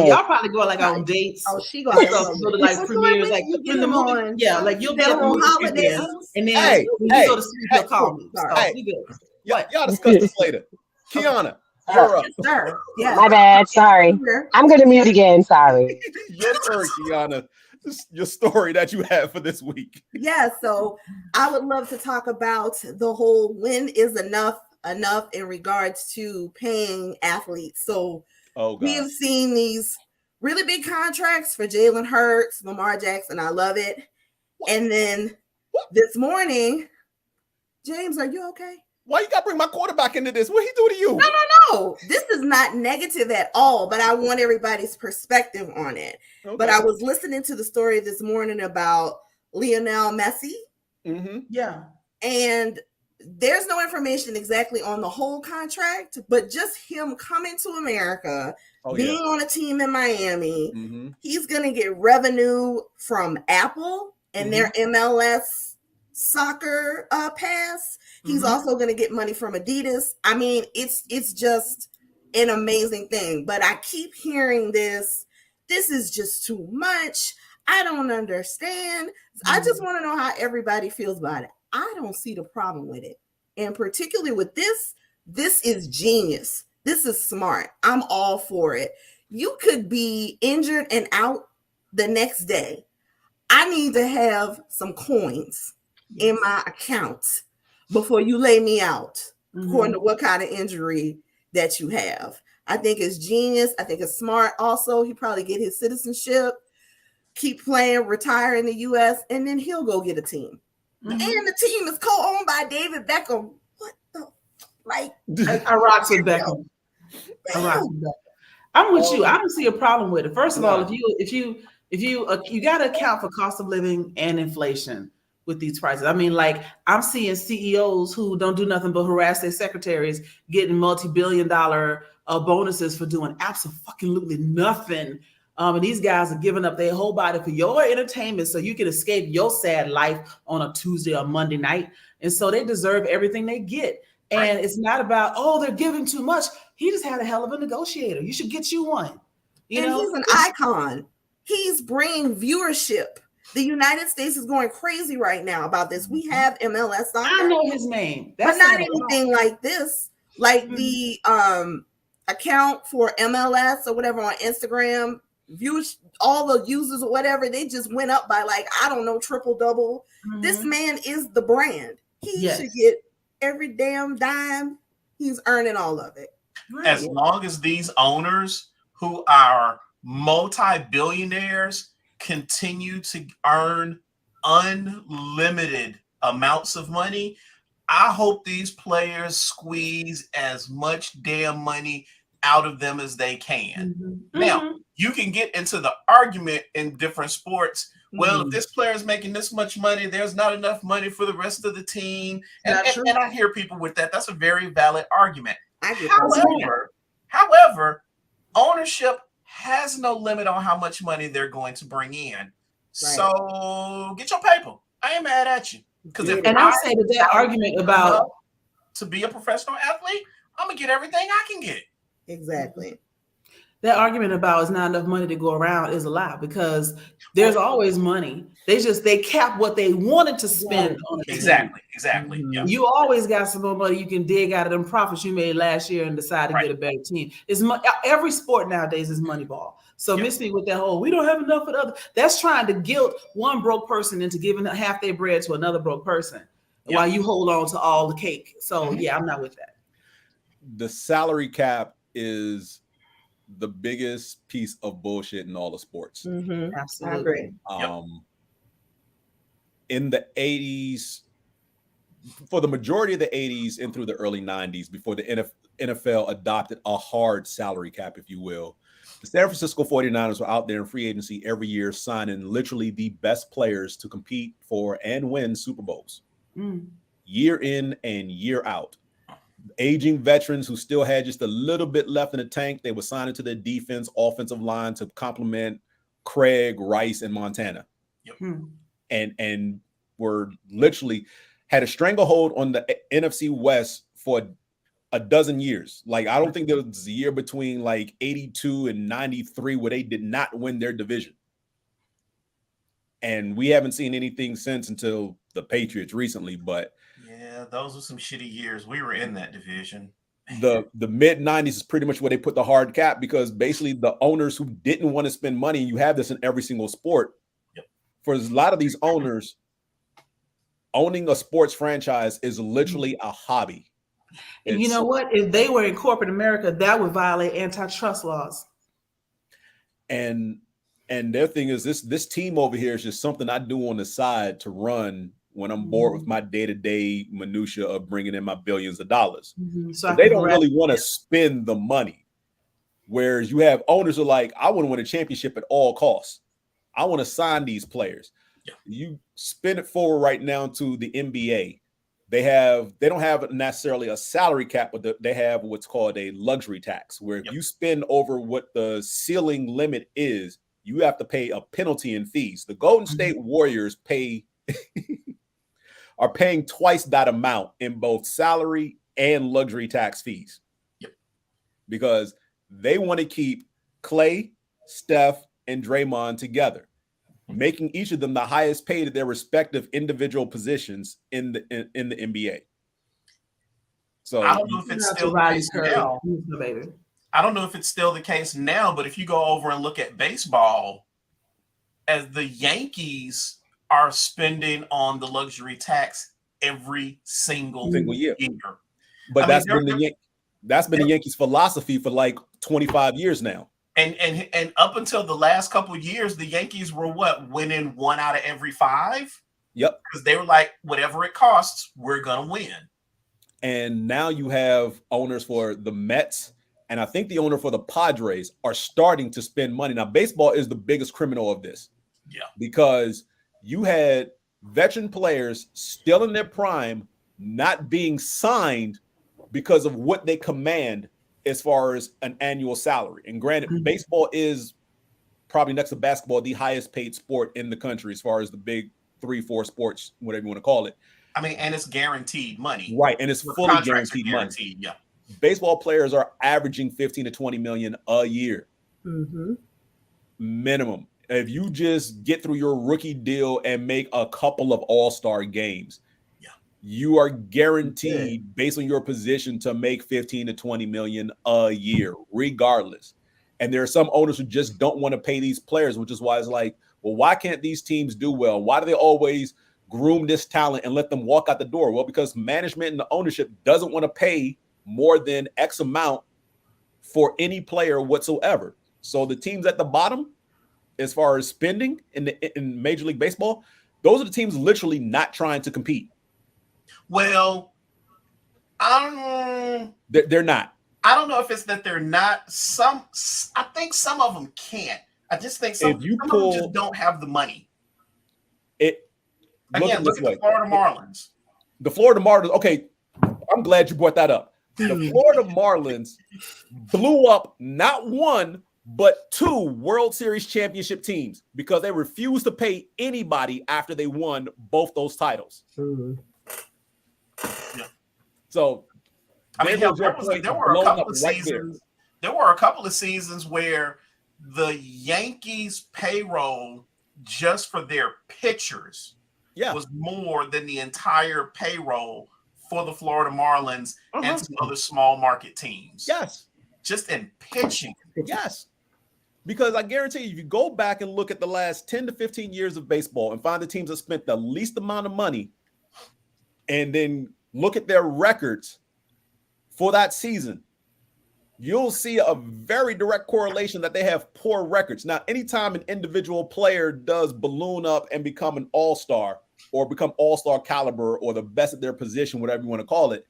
Y'all probably go on dates. Oh, she go to premieres in the morning. Yeah, you'll get on holidays, and then when you go to sleep, you'll call me. Y'all discuss this later. Qiana, you're up. Sir. Yeah. My bad. Sorry. I'm gonna mute again. Sorry. Your turn, Qiana. Your story that you have for this week. Yeah. So I would love to talk about the whole when is enough in regards to paying athletes. So we have seen these really big contracts for Jalen Hurts, Lamar Jackson. I love it. And then this morning, James, are you okay? Why you got to bring my quarterback into this? What he do to you? No. This is not negative at all, but I want everybody's perspective on it. Okay. But I was listening to the story this morning about Lionel Messi. Mm-hmm. Yeah. And there's no information exactly on the whole contract, but just him coming to America, being on a team in Miami, he's going to get revenue from Apple and their MLS soccer pass. He's also going to get money from Adidas. I mean, it's just an amazing thing. But I keep hearing this is just too much. I don't understand. I just want to know how everybody feels about it. I don't see the problem with it. And particularly with this is genius. This is smart. I'm all for it. You could be injured and out the next day. I need to have some coins in my account before you lay me out, according to what kind of injury that you have. I think it's genius. I think it's smart. Also, he probably get his citizenship, keep playing, retire in the U.S., and then he'll go get a team. And the team is co-owned by David Beckham. What the I rock with Beckham. I'm with you. I don't see a problem with it. First of all, if you got to account for cost of living and inflation with these prices. I mean, I'm seeing CEOs who don't do nothing but harass their secretaries, getting multi-billion-dollar bonuses for doing absolutely nothing. And these guys are giving up their whole body for your entertainment so you can escape your sad life on a Tuesday or Monday night. And so they deserve everything they get. And it's not about, they're giving too much. He just had a hell of a negotiator. You should get you one. He's an icon. He's bringing viewership. The United States is going crazy right now about this. We have MLS soccer. I know his name. But not anything like this. Like the account for MLS or whatever on Instagram views, all the users or whatever, they just went up by like, I don't know, triple double. This man is the brand. He should get every damn dime. He's earning all of it. As long as these owners who are multi-billionaires continue to earn unlimited amounts of money, I hope these players squeeze as much damn money out of them as they can. Now, you can get into the argument in different sports. Well, if this player is making this much money, there's not enough money for the rest of the team. And I hear people with that. That's a very valid argument. However, ownership has no limit on how much money they're going to bring in. Right. So get your paper. I ain't mad at you. And I'll say that argument about to be a professional athlete, I'm gonna get everything I can get. Exactly. That argument about it's not enough money to go around is a lie, because there's always money. They cap what they wanted to spend on it. Exactly. Yeah. You always got some more money you can dig out of them profits you made last year and decide to get a better team. Every sport nowadays is Moneyball. So miss me with that whole we don't have enough for the other. That's trying to guilt one broke person into giving half their bread to another broke person while you hold on to all the cake. So I'm not with that. The salary cap is the biggest piece of bullshit in all the sports. Absolutely. In the 80s, for the majority of the 80s and through the early 90s, before the NFL adopted a hard salary cap, if you will, the San Francisco 49ers were out there in free agency every year, signing literally the best players to compete for and win Super Bowls. Year in and year out. Aging veterans who still had just a little bit left in the tank, they were signed into their defense, offensive line to complement Craig, Rice, and Montana. And were literally had a stranglehold on the NFC West for a dozen years. Like, I don't think there was a year between like 82 and 93 where they did not win their division. And we haven't seen anything since until the Patriots recently, but yeah, those were some shitty years. We were in that division. The mid 90s is pretty much where they put the hard cap, because basically the owners who didn't want to spend money, and you have this in every single sport, for a lot of these owners, owning a sports franchise is literally a hobby. And you know what? If they were in corporate America, that would violate antitrust laws. And their thing is this team over here is just something I do on the side to run when I'm bored with my day-to-day minutia of bringing in my billions of dollars. So they don't really want to spend the money. Whereas you have owners who are like, I want to win a championship at all costs. I want to sign these players. You spin it forward right now to the NBA. They don't have necessarily a salary cap, but they have what's called a luxury tax, where if you spend over what the ceiling limit is, you have to pay a penalty and fees. The Golden State Warriors are paying twice that amount in both salary and luxury tax fees. Because they want to keep Clay, Steph, and Draymond together, making each of them the highest paid at their respective individual positions in the NBA. So I don't know if it's still the case now. I don't know if it's still the case now, but if you go over and look at baseball, as the Yankees are spending on the luxury tax every single year. But that's been the Yankees' philosophy for like 25 years now. And up until the last couple of years, the Yankees were winning 1 out of every 5? Yep. Because they were like, whatever it costs, we're gonna win. And now you have owners for the Mets, and I think the owner for the Padres are starting to spend money. Now, baseball is the biggest criminal of this. Because you had veteran players still in their prime not being signed because of what they command as far as an annual salary. And granted, baseball is probably next to basketball the highest paid sport in the country as far as the big 3-4 sports, whatever you want to call it. I mean, and it's guaranteed money. Right, and it's fully guaranteed money. Baseball players are averaging 15 to 20 million a year. Minimum. If you just get through your rookie deal and make a couple of all-star games, you are guaranteed, based on your position, to make 15 to 20 million a year, regardless. And there are some owners who just don't want to pay these players, which is why it's like, well, why can't these teams do well? Why do they always groom this talent and let them walk out the door? Well, because management and the ownership doesn't want to pay more than X amount for any player whatsoever. So the teams at the bottom, as far as spending in Major League Baseball, those are the teams literally not trying to compete. Well, they're not. I don't know if it's that they're not. I think some of them can't. I just think some of them just don't have the money. Look at the Florida Marlins. The Florida Marlins. Okay, I'm glad you brought that up. The Florida Marlins blew up not one, but 2 World Series championship teams because they refused to pay anybody after they won both those titles. Mm-hmm. Yeah. So there were a couple of seasons. There were a couple of seasons where the Yankees payroll just for their pitchers was more than the entire payroll for the Florida Marlins and some other small market teams. Yes. Just in pitching. Yes. Because I guarantee you, if you go back and look at the last 10 to 15 years of baseball and find the teams that spent the least amount of money and then look at their records for that season, you'll see a very direct correlation that they have poor records. Now, anytime an individual player does balloon up and become an all-star or become all-star caliber or the best at their position, whatever you want to call it,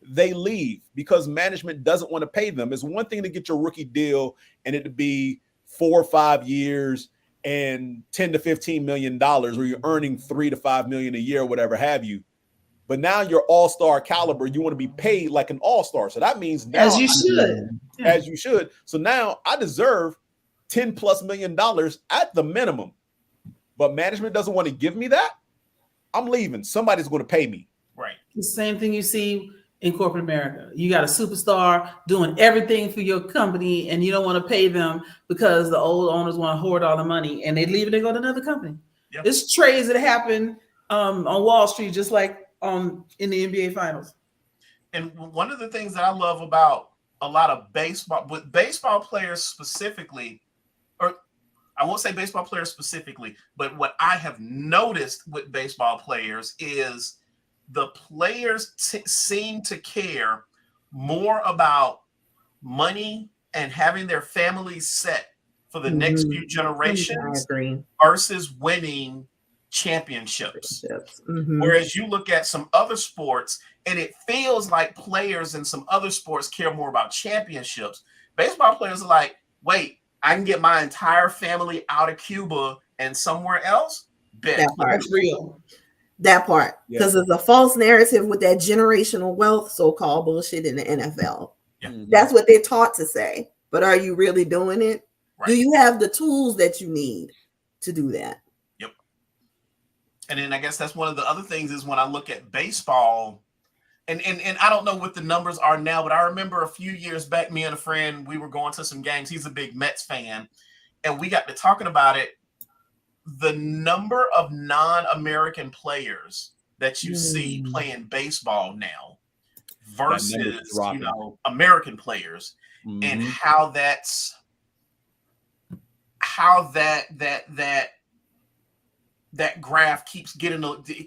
they leave because management doesn't want to pay them. It's one thing to get your rookie deal and it to be 4 or 5 years and $10 to $15 million where you're earning $3 to $5 million a year, whatever have you. But now you're all-star caliber. You want to be paid like an all-star. So that means now as you should. So now I deserve $10+ million at the minimum. But management doesn't want to give me that. I'm leaving. Somebody's going to pay me. Right. The same thing you see in corporate America. You got a superstar doing everything for your company and you don't want to pay them because the old owners want to hoard all the money and they leave and they go to another company. Yep. There's trades that happen on Wall Street, just like in the NBA finals. And one of the things that I love about a lot of baseball, with baseball players specifically, or I won't say baseball players specifically, but what I have noticed with baseball players is the players seem to care more about money and having their families set for the next few generations versus winning championships. Whereas you look at some other sports and it feels like players in some other sports care more about championships. Baseball players are like, wait, I can get my entire family out of Cuba and somewhere else. That part's real. That part, because there's a false narrative with that generational wealth, so-called bullshit in the NFL. That's what they're taught to say. But are you really doing it? Right. Do you have the tools that you need to do that? Yep. And then I guess that's one of the other things is when I look at baseball, and I don't know what the numbers are now, but I remember a few years back, me and a friend, we were going to some games. He's a big Mets fan, and we got to talking about it. The number of non-American players that you see playing baseball now versus American players, and how that graph keeps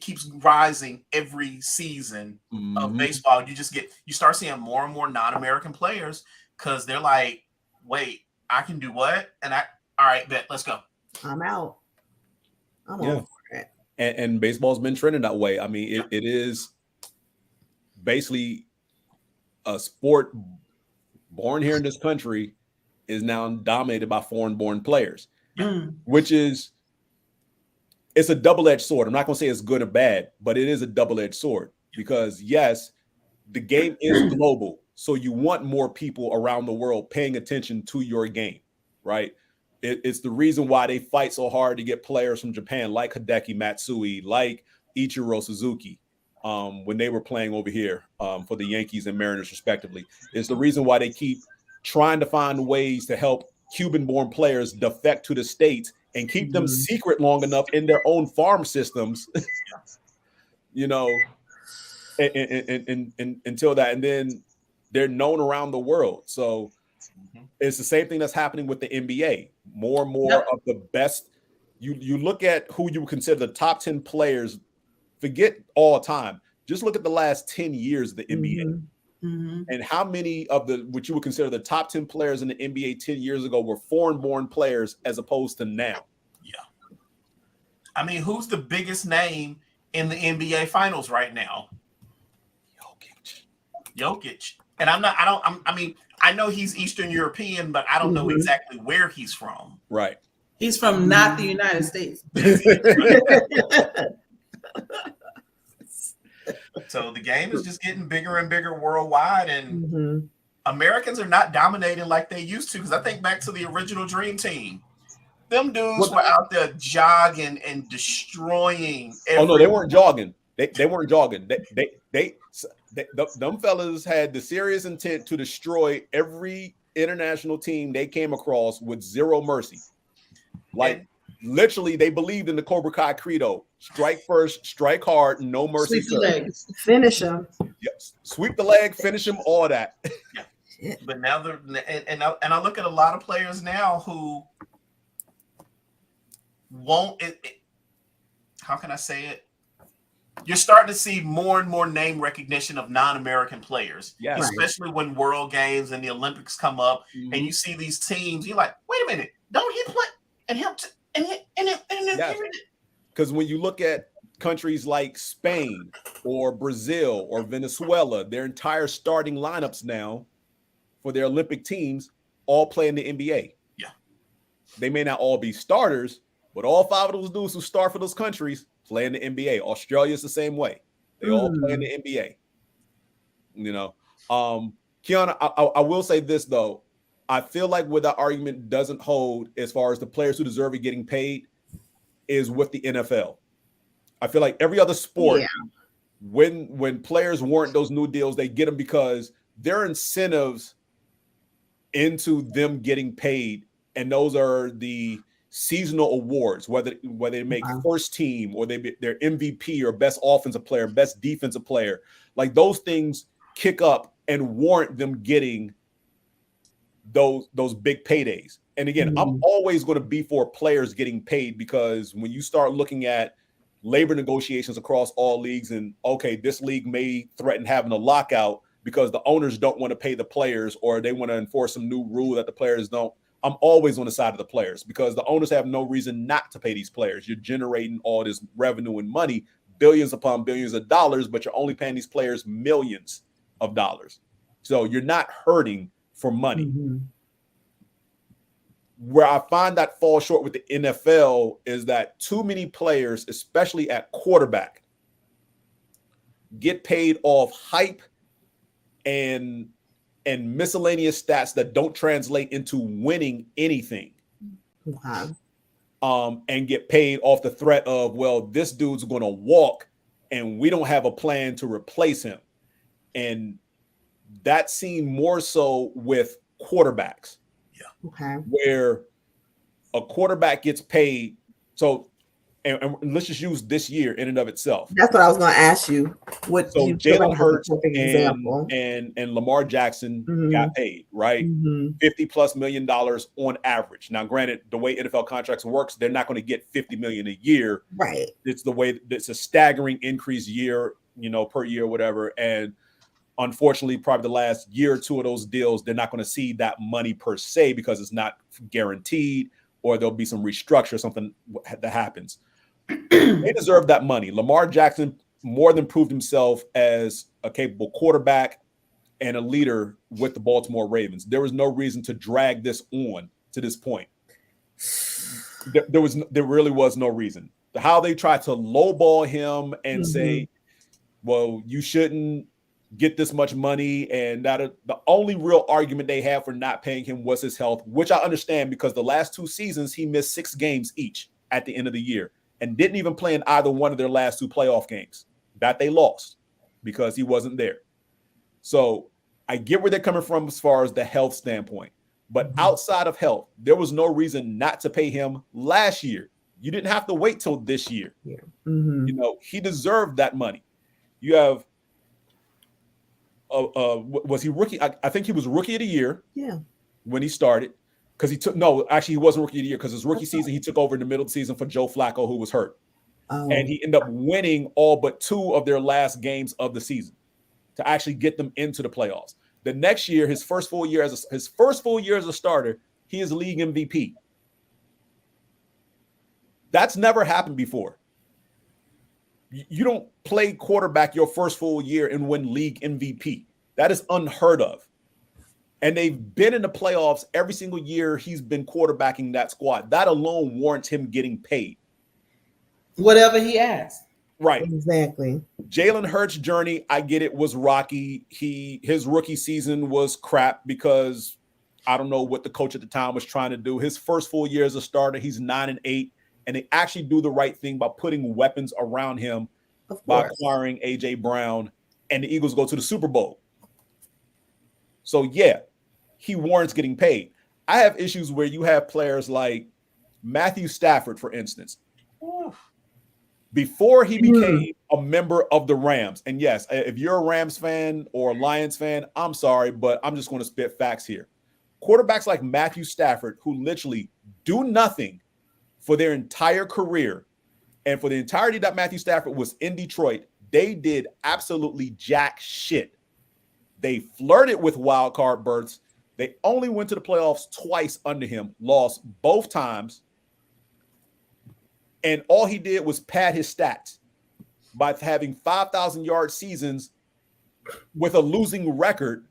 keeps rising every season of baseball. You start seeing more and more non-American players because they're like, wait, I can do what? And all right, bet, let's go. I'm out. I'm all for it. And baseball's been trending that way. I mean, it is basically a sport born here in this country is now dominated by foreign-born players, which is, it's a double-edged sword. I'm not going to say it's good or bad, but it is a double-edged sword because, yes, the game is global. So you want more people around the world paying attention to your game, right? It's the reason why they fight so hard to get players from Japan like Hideki Matsui, like Ichiro Suzuki, when they were playing over here for the Yankees and Mariners, respectively. It's the reason why they keep trying to find ways to help Cuban-born players defect to the States and keep them secret long enough in their own farm systems, until that. And then they're known around the world. So It's the same thing that's happening with the NBA. More and more of the best. You look at who you would consider the top 10 players. Forget all time. Just look at the last 10 years of the NBA. And how many of what you would consider the top 10 players in the NBA 10 years ago were foreign-born players as opposed to now? Yeah. I mean, who's the biggest name in the NBA Finals right now? Jokic. And I know he's Eastern European, but I don't know exactly where he's from. Right. He's from not the United States. So the game is just getting bigger and bigger worldwide, and Americans are not dominating like they used to. Because I think back to the original Dream Team. Them dudes were out there jogging and destroying. Oh no, they weren't jogging. They weren't jogging. Them fellas had the serious intent to destroy every international team they came across with zero mercy. Like literally, they believed in the Cobra Kai credo: strike first, strike hard, no mercy. Sweep the legs, finish them. Yes, sweep the leg, finish them, all that. But now I look at a lot of players now who won't. How can I say it? You're starting to see more and more name recognition of non-American players, especially when World Games and the Olympics come up, and you see these teams. You're like, wait a minute, don't he play? And him, because when you look at countries like Spain or Brazil or Venezuela, their entire starting lineups now for their Olympic teams all play in the NBA. Yeah, they may not all be starters, but all five of those dudes who start for those countries play in the NBA. Australia's the same way; they all play in the NBA. You know, Qiana, I will say this though. I feel like where that argument doesn't hold as far as the players who deserve it getting paid is with the NFL. I feel like every other sport, when players warrant those new deals, they get them because there are incentives into them getting paid. And those are the seasonal awards, whether they make first team or they're MVP or best offensive player, best defensive player. Like those things kick up and warrant them getting those big paydays. And again, I'm always going to be for players getting paid, because when you start looking at labor negotiations across all leagues, and okay, this league may threaten having a lockout because the owners don't want to pay the players, or they want to enforce some new rule that the players don't. I'm always on the side of the players, because the owners have no reason not to pay these players. You're generating all this revenue and money, billions upon billions of dollars, but you're only paying these players millions of dollars. So you're not hurting for money. Where I find that fall short with the NFL is that too many players, especially at quarterback, get paid off hype and miscellaneous stats that don't translate into winning anything. And get paid off the threat of, well, this dude's going to walk and we don't have a plan to replace him. And that seemed more so with quarterbacks. Where a quarterback gets paid. So, and let's just use this year in and of itself. That's what I was going to ask you. What so Jalen Hurts and Lamar Jackson got paid, right? $50+ million on average. Now, granted, the way NFL contracts works, they're not going to get $50 million a year. Right. It's the way it's a staggering increase year, per year, whatever. And unfortunately, probably the last year or two of those deals, they're not going to see that money per se because it's not guaranteed, or there'll be some restructure or something that happens. They deserve that money. Lamar Jackson more than proved himself as a capable quarterback and a leader with the Baltimore Ravens. There was no reason to drag this on to this point. There really was no reason. How they tried to lowball him and say, well, you shouldn't get this much money, and that the only real argument they had for not paying him was his health, which I understand, because the last 2 seasons he missed 6 games each at the end of the year and didn't even play in either one of their last 2 playoff games that they lost because he wasn't there. So I get where they're coming from as far as the health standpoint, but outside of health, there was no reason not to pay him last year. You didn't have to wait till this year. He deserved that money. You have was he rookie? I think he was rookie of the year. Yeah. when he started because he wasn't rookie of the year because his rookie season he took over in the middle of the season for Joe Flacco, who was hurt. And he ended up winning all but 2 of their last games of the season to actually get them into the playoffs. The next year, his first full year as a starter, he is league MVP. That's never happened before. You don't play quarterback your first full year and win league MVP. That is unheard of. And they've been in the playoffs every single year he's been quarterbacking that squad. That alone warrants him getting paid. Whatever he asks. Right. Exactly. Jalen Hurts' journey, I get it, was rocky. His rookie season was crap because I don't know what the coach at the time was trying to do. His first full year as a starter, he's 9-8, and they actually do the right thing by putting weapons around him by acquiring A.J. Brown, and the Eagles go to the Super Bowl. So, yeah, he warrants getting paid. I have issues where you have players like Matthew Stafford, for instance. Before he became a member of the Rams, and yes, if you're a Rams fan or a Lions fan, I'm sorry, but I'm just going to spit facts here. Quarterbacks like Matthew Stafford, who literally do nothing for their entire career, and for the entirety that Matthew Stafford was in Detroit, they did absolutely jack shit. They flirted with wild card berths. They only went to the playoffs twice under him, lost both times. And all he did was pad his stats by having 5,000-yard seasons with a losing record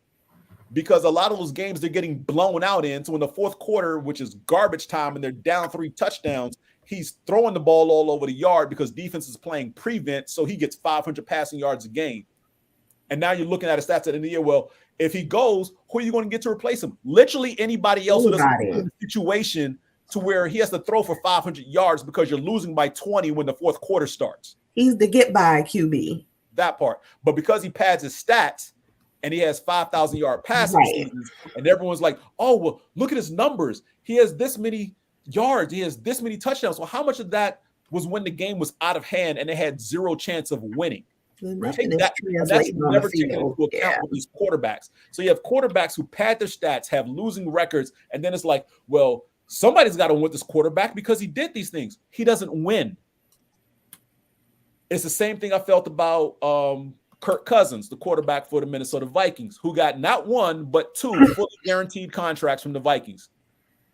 because a lot of those games they're getting blown out in. So in the fourth quarter, which is garbage time, and they're down 3 touchdowns, he's throwing the ball all over the yard because defense is playing prevent, so he gets 500 passing yards a game. And now you're looking at his stats at the end of the year. Well, if he goes, who are you going to get to replace him? Literally anybody else who doesn't be in a situation to where he has to throw for 500 yards because you're losing by 20 when the fourth quarter starts. He's the get-by QB. That part. But because he pads his stats and he has 5,000-yard passing seasons, and everyone's like, oh, well, look at his numbers. He has this many yards. He has this many touchdowns. Well, how much of that was when the game was out of hand and they had 0 chance of winning? That's never taken into account with these quarterbacks. So you have quarterbacks who pad their stats, have losing records, and then it's like, well, somebody's got to win this quarterback because he did these things. He doesn't win. It's the same thing I felt about Kirk Cousins, the quarterback for the Minnesota Vikings, who got not 1, but 2 fully guaranteed contracts from the Vikings.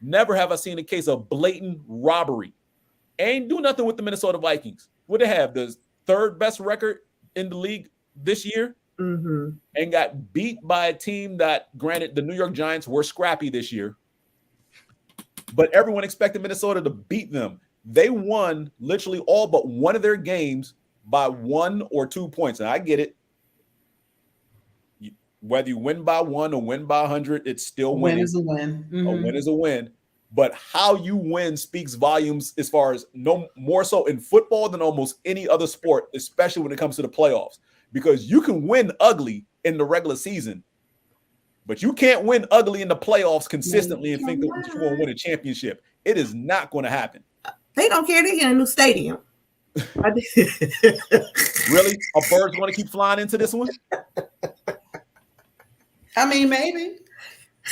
Never have I seen a case of blatant robbery. Ain't do nothing with the Minnesota Vikings. What they have? The 3rd best record in the league this year, and got beat by a team that, granted, the New York Giants were scrappy this year, but everyone expected Minnesota to beat them. They won literally all but one of their games by 1 or 2 points. And I get it. Whether you win by 1 or win by 100, it's still winning. Win is a win. A win is a win. But how you win speaks volumes as far as no more so in football than almost any other sport, especially when it comes to the playoffs. Because you can win ugly in the regular season, but you can't win ugly in the playoffs consistently and think that you're going to win a championship. It is not going to happen. They don't care. They get a new stadium. Really? A bird's going to keep flying into this one? I mean, maybe.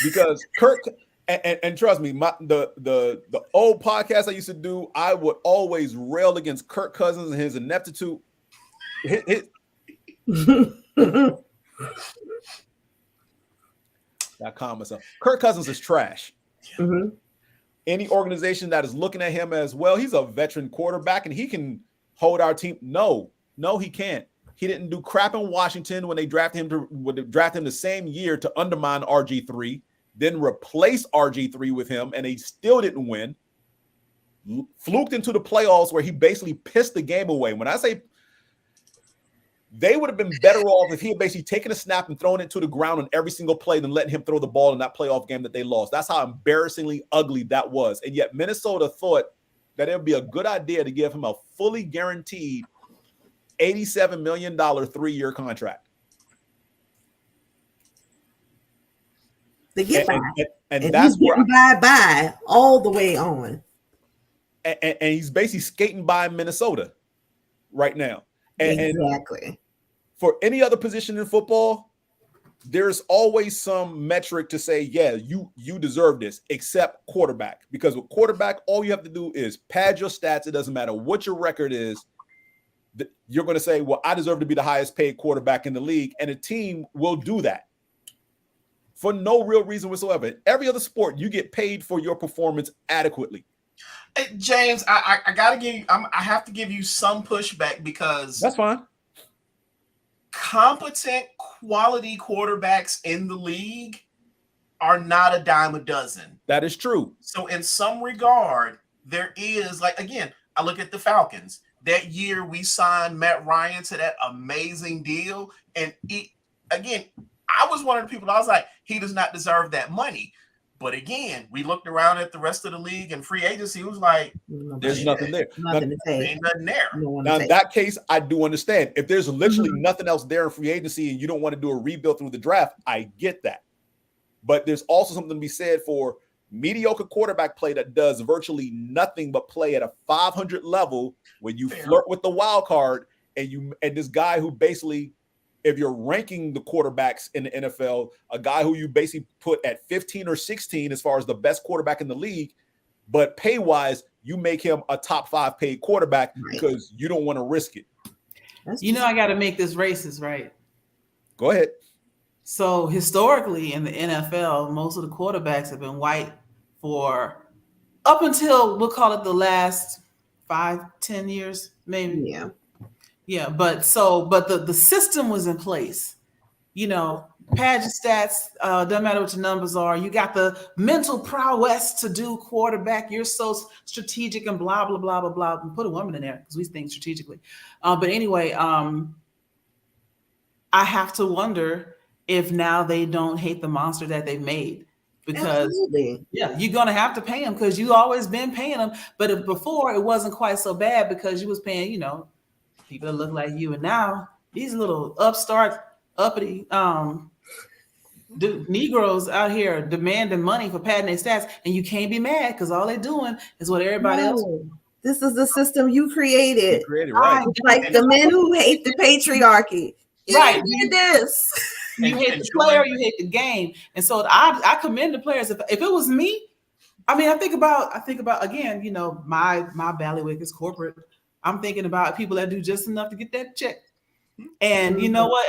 Because Kirk, and trust me, the old podcast I used to do, I would always rail against Kirk Cousins and his ineptitude. I calm myself. Kirk Cousins is trash. Any organization that is looking at him as, well, he's a veteran quarterback and he can hold our team. No, he can't. He didn't do crap in Washington when they drafted him the same year to undermine RG3, then replace RG3 with him, and they still didn't win. Fluked into the playoffs where he basically pissed the game away. When I say they would have been better off if he had basically taken a snap and thrown it to the ground on every single play than letting him throw the ball in that playoff game that they lost. That's how embarrassingly ugly that was. And yet Minnesota thought that it would be a good idea to give him a fully guaranteed $87 million 3-year contract. They get by. And that's he's getting by all the way on. And he's basically skating by Minnesota right now. And exactly. For any other position in football, there's always some metric to say, yeah, you deserve this, except quarterback. Because with quarterback, all you have to do is pad your stats. It doesn't matter what your record is. You're going to say, well, I deserve to be the highest paid quarterback in the league. And a team will do that for no real reason whatsoever. In every other sport, you get paid for your performance adequately. Hey, James, I gotta give you, I have to give you some pushback because that's fine. Competent, quality quarterbacks in the league are not a dime a dozen. That is true. So in some regard, there is, like, again, I look at the Falcons. That year we signed Matt Ryan to that amazing deal. And again, I was one of the people that I was like, he does not deserve that money. But again, we looked around at the rest of the league and free agency was like, there's nothing there. Nothing to say. Ain't nothing there. Now, in that case, I do understand. If there's literally nothing else there in free agency and you don't want to do a rebuild through the draft, I get that. But there's also something to be said for mediocre quarterback play that does virtually nothing but play at a 500 level when you flirt with the wild card and this guy who basically, if you're ranking the quarterbacks in the NFL, a guy who you basically put at 15 or 16 as far as the best quarterback in the league, but pay-wise, you make him a top 5 paid quarterback because you don't want to risk it. I got to make this racist, right? Go ahead. So historically in the NFL, most of the quarterbacks have been white for up until, we'll call it the last 5-10 years, maybe. Yeah. Yeah, but the system was in place. Pad your stats, doesn't matter what your numbers are. You got the mental prowess to do quarterback. You're so strategic and blah, blah, blah, blah, blah. And put a woman in there because we think strategically. But anyway, I have to wonder if now they don't hate the monster that they made. Because you're going to have to pay them because you always been paying them. But if before, it wasn't quite so bad because you was paying, people that look like you. And now these little uppity Negroes out here demanding money for padding their stats, and you can't be mad because all they're doing is what everybody else. This is the system you created. Right. Like the men who hate the patriarchy. Right. You did this. You hate the player, you hate the game. And so I commend the players. If it was me, I think about again, my bailiwick is corporate. I'm thinking about people that do just enough to get that check. And you know what?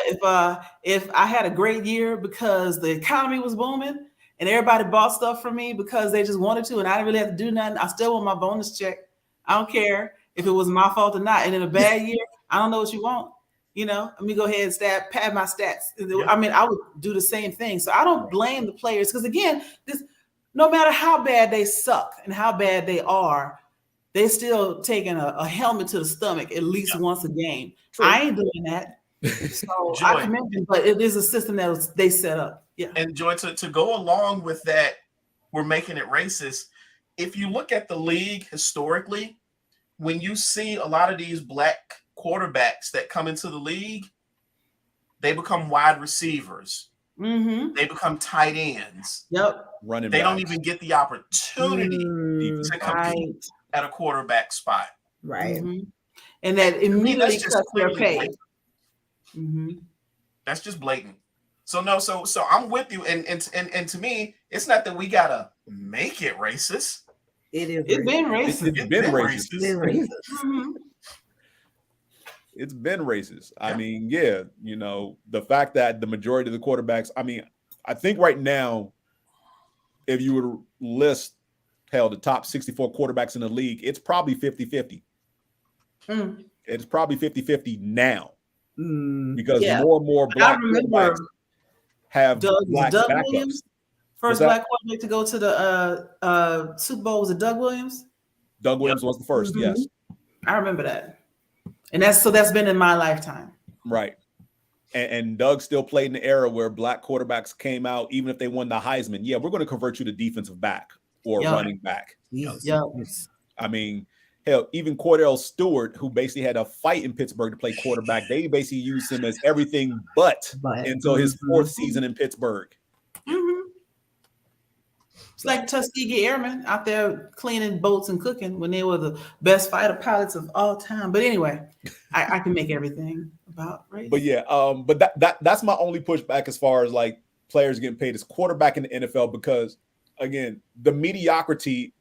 If I had a great year because the economy was booming and everybody bought stuff from me because they just wanted to, and I didn't really have to do nothing, I still want my bonus check. I don't care if it was my fault or not. And in a bad year, I don't know what you want. Let me go ahead and pad my stats. I would do the same thing. So I don't blame the players because again, no matter how bad they suck and how bad they are, they're still taking a helmet to the stomach at least once a game. True. I ain't doing that. So I commend them, but it is a system that they set up. Yeah. And Joy, to go along with that, we're making it racist. If you look at the league historically, when you see a lot of these black quarterbacks that come into the league, they become wide receivers. Mm-hmm. They become tight ends. Yep. Running They backs. don't even get the opportunity to compete at a quarterback spot. Right. Mm-hmm. And that immediately cuts their pay. Mm-hmm. That's just blatant. So I'm with you. And to me, it's not that we gotta make it racist. It's been racist. It's been racist. Mm-hmm. It's been racist. I mean, the fact that the majority of the quarterbacks, I think right now, if you were to list, the top 64 quarterbacks in the league, it's probably 50-50. It's probably 50-50 now because more and more black quarterbacks have black backups. Williams, first black quarterback to go to the Super Bowl, was it Doug Williams? Doug Williams was the first, yes. I remember that. And that's been in my lifetime. Right. And Doug still played in the era where black quarterbacks came out, even if they won the Heisman. Yeah, we're going to convert you to defensive back or running back. Yes. Hell, even Cordell Stewart, who basically had a fight in Pittsburgh to play quarterback, they basically used him as everything but until his fourth season in Pittsburgh. Mm-hmm. It's like Tuskegee Airmen out there cleaning boats and cooking when they were the best fighter pilots of all time. But anyway, I can make everything about race. But yeah, but that's my only pushback as far as like players getting paid as quarterback in the NFL, because again, the mediocrity,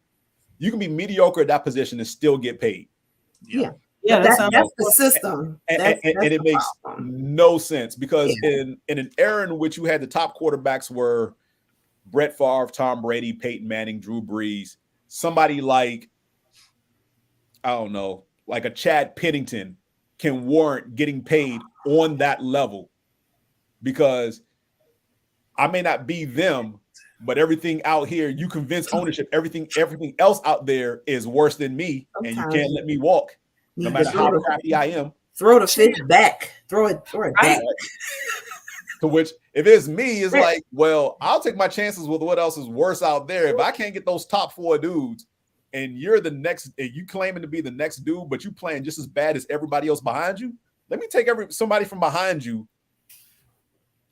you can be mediocre at that position and still get paid. Yeah. That's the system. And it makes no sense, because in an era in which you had the top quarterbacks were Brett Favre, Tom Brady, Peyton Manning, Drew Brees, somebody like, I don't know, like a Chad Pennington can warrant getting paid on that level, because I may not be them, but everything out here, you convince ownership, everything else out there is worse than me, and you can't let me walk. No matter how crappy I am. Throw the fish back. Throw it back. To which, if it's me, it's like, well, I'll take my chances with what else is worse out there. If I can't get those top 4 dudes, and you're the next, and you claiming to be the next dude, but you playing just as bad as everybody else behind you, let me take somebody from behind you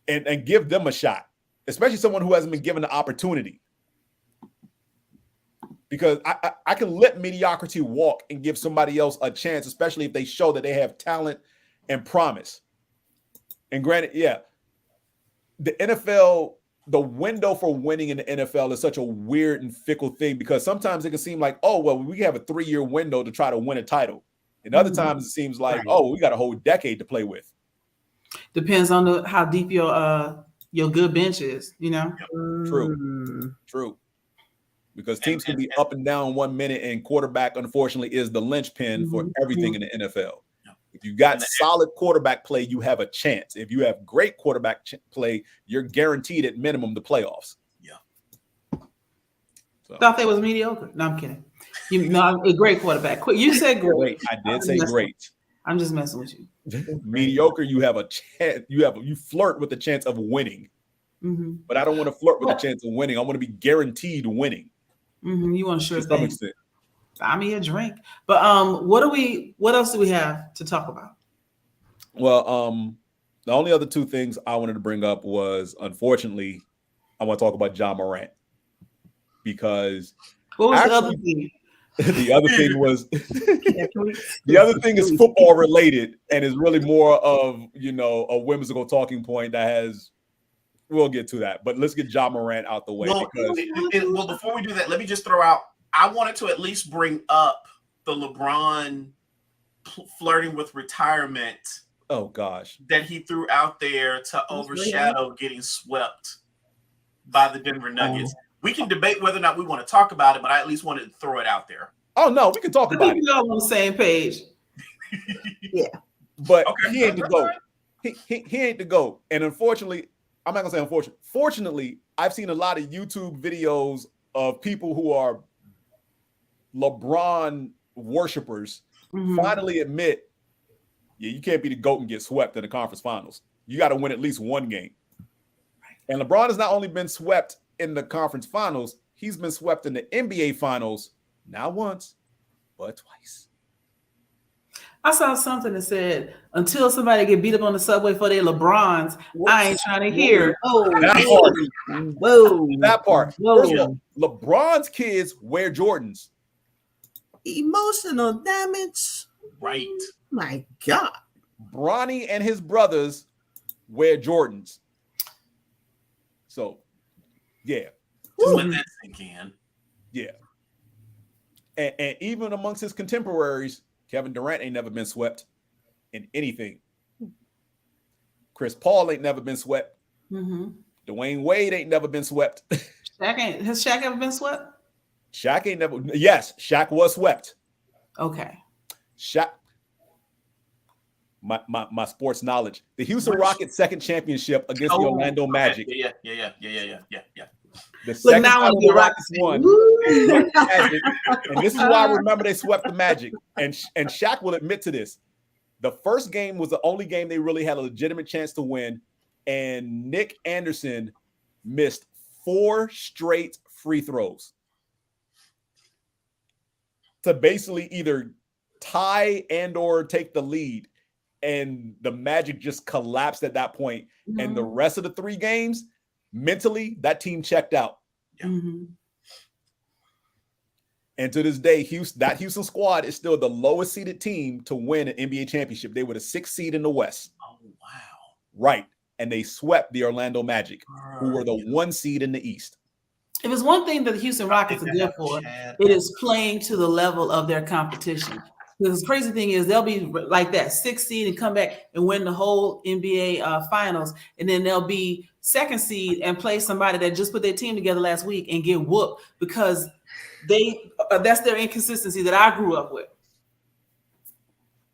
and give them a shot, especially someone who hasn't been given the opportunity. Because I can let mediocrity walk and give somebody else a chance, especially if they show that they have talent and promise. And granted, the NFL, the window for winning in the NFL is such a weird and fickle thing, because sometimes it can seem like, oh, well, we have a 3-year window to try to win a title. And other times it seems like, oh, we got a whole decade to play with. Depends on how deep your good bench is, you know? True. Because teams can be up and down 1 minute, and quarterback, unfortunately, is the linchpin for everything in the NFL. If you got solid quarterback play, you have a chance. If you have great quarterback play, you're guaranteed at minimum the playoffs. So. Thought they was mediocre. No, I'm kidding. A great quarterback. You said great. I did say great. I'm just messing with you. Mediocre, you have a chance. You flirt with the chance of winning. But I don't want to flirt with the chance of winning. I want to be guaranteed winning. You want to sure to some extent. Buy me a drink. But what else do we have to talk about? Well, the only other 2 things I wanted to bring up was, unfortunately, I want to talk about Ja Morant, because what was the other thing? The other thing was the other thing is football related, and is really more of a whimsical talking point that has. We'll get to that, but let's get Ja Morant out the way. Well, before we do that, let me just throw out, I wanted to at least bring up the LeBron flirting with retirement. Oh, gosh. That he threw out there to overshadow getting swept by the Denver Nuggets. We can debate whether or not we want to talk about it, but I at least wanted to throw it out there. Oh, no, we can talk about it. We're all on the same page. But he ain't the GOAT. He ain't the GOAT. And unfortunately, I'm not going to say unfortunately. Fortunately, I've seen a lot of YouTube videos of people who are LeBron worshipers finally admit, you can't be the GOAT and get swept in the conference finals. You got to win at least 1 game. And LeBron has not only been swept in the conference finals, he's been swept in the NBA finals, not once, but twice. I saw something that said, until somebody get beat up on the subway for their LeBrons, I ain't trying to hear. That part. First of all, LeBron's kids wear Jordans. Emotional damage. Right. My God. Bronny and his brothers wear Jordans. So, yeah. Just let that sink in. Yeah. And even amongst his contemporaries, Kevin Durant ain't never been swept in anything. Chris Paul ain't never been swept. Dwayne Wade ain't never been swept. Has Shaq ever been swept? Shaq ain't never. Yes, Shaq was swept. Okay. Shaq. My sports knowledge. The Houston Rockets' second championship against the Orlando Magic. Yeah. The second time the Rockets won. And this is why I remember they swept the Magic. And Shaq will admit to this. The first game was the only game they really had a legitimate chance to win. And Nick Anderson missed 4 straight free throws to basically either tie and or take the lead. And the Magic just collapsed at that point. And the rest of the 3 games, mentally, that team checked out. And to this day, that Houston squad is still the lowest seeded team to win an NBA championship. They were the 6th seed in the West. Oh, wow. Right. And they swept the Orlando Magic, who were the 1 seed in the East. If it's one thing that the Houston Rockets are good for, it is playing to the level of their competition. Because the crazy thing is they'll be like that 6th seed and come back and win the whole NBA finals. And then they'll be 2nd seed and play somebody that just put their team together last week and get whooped because that's their inconsistency that I grew up with.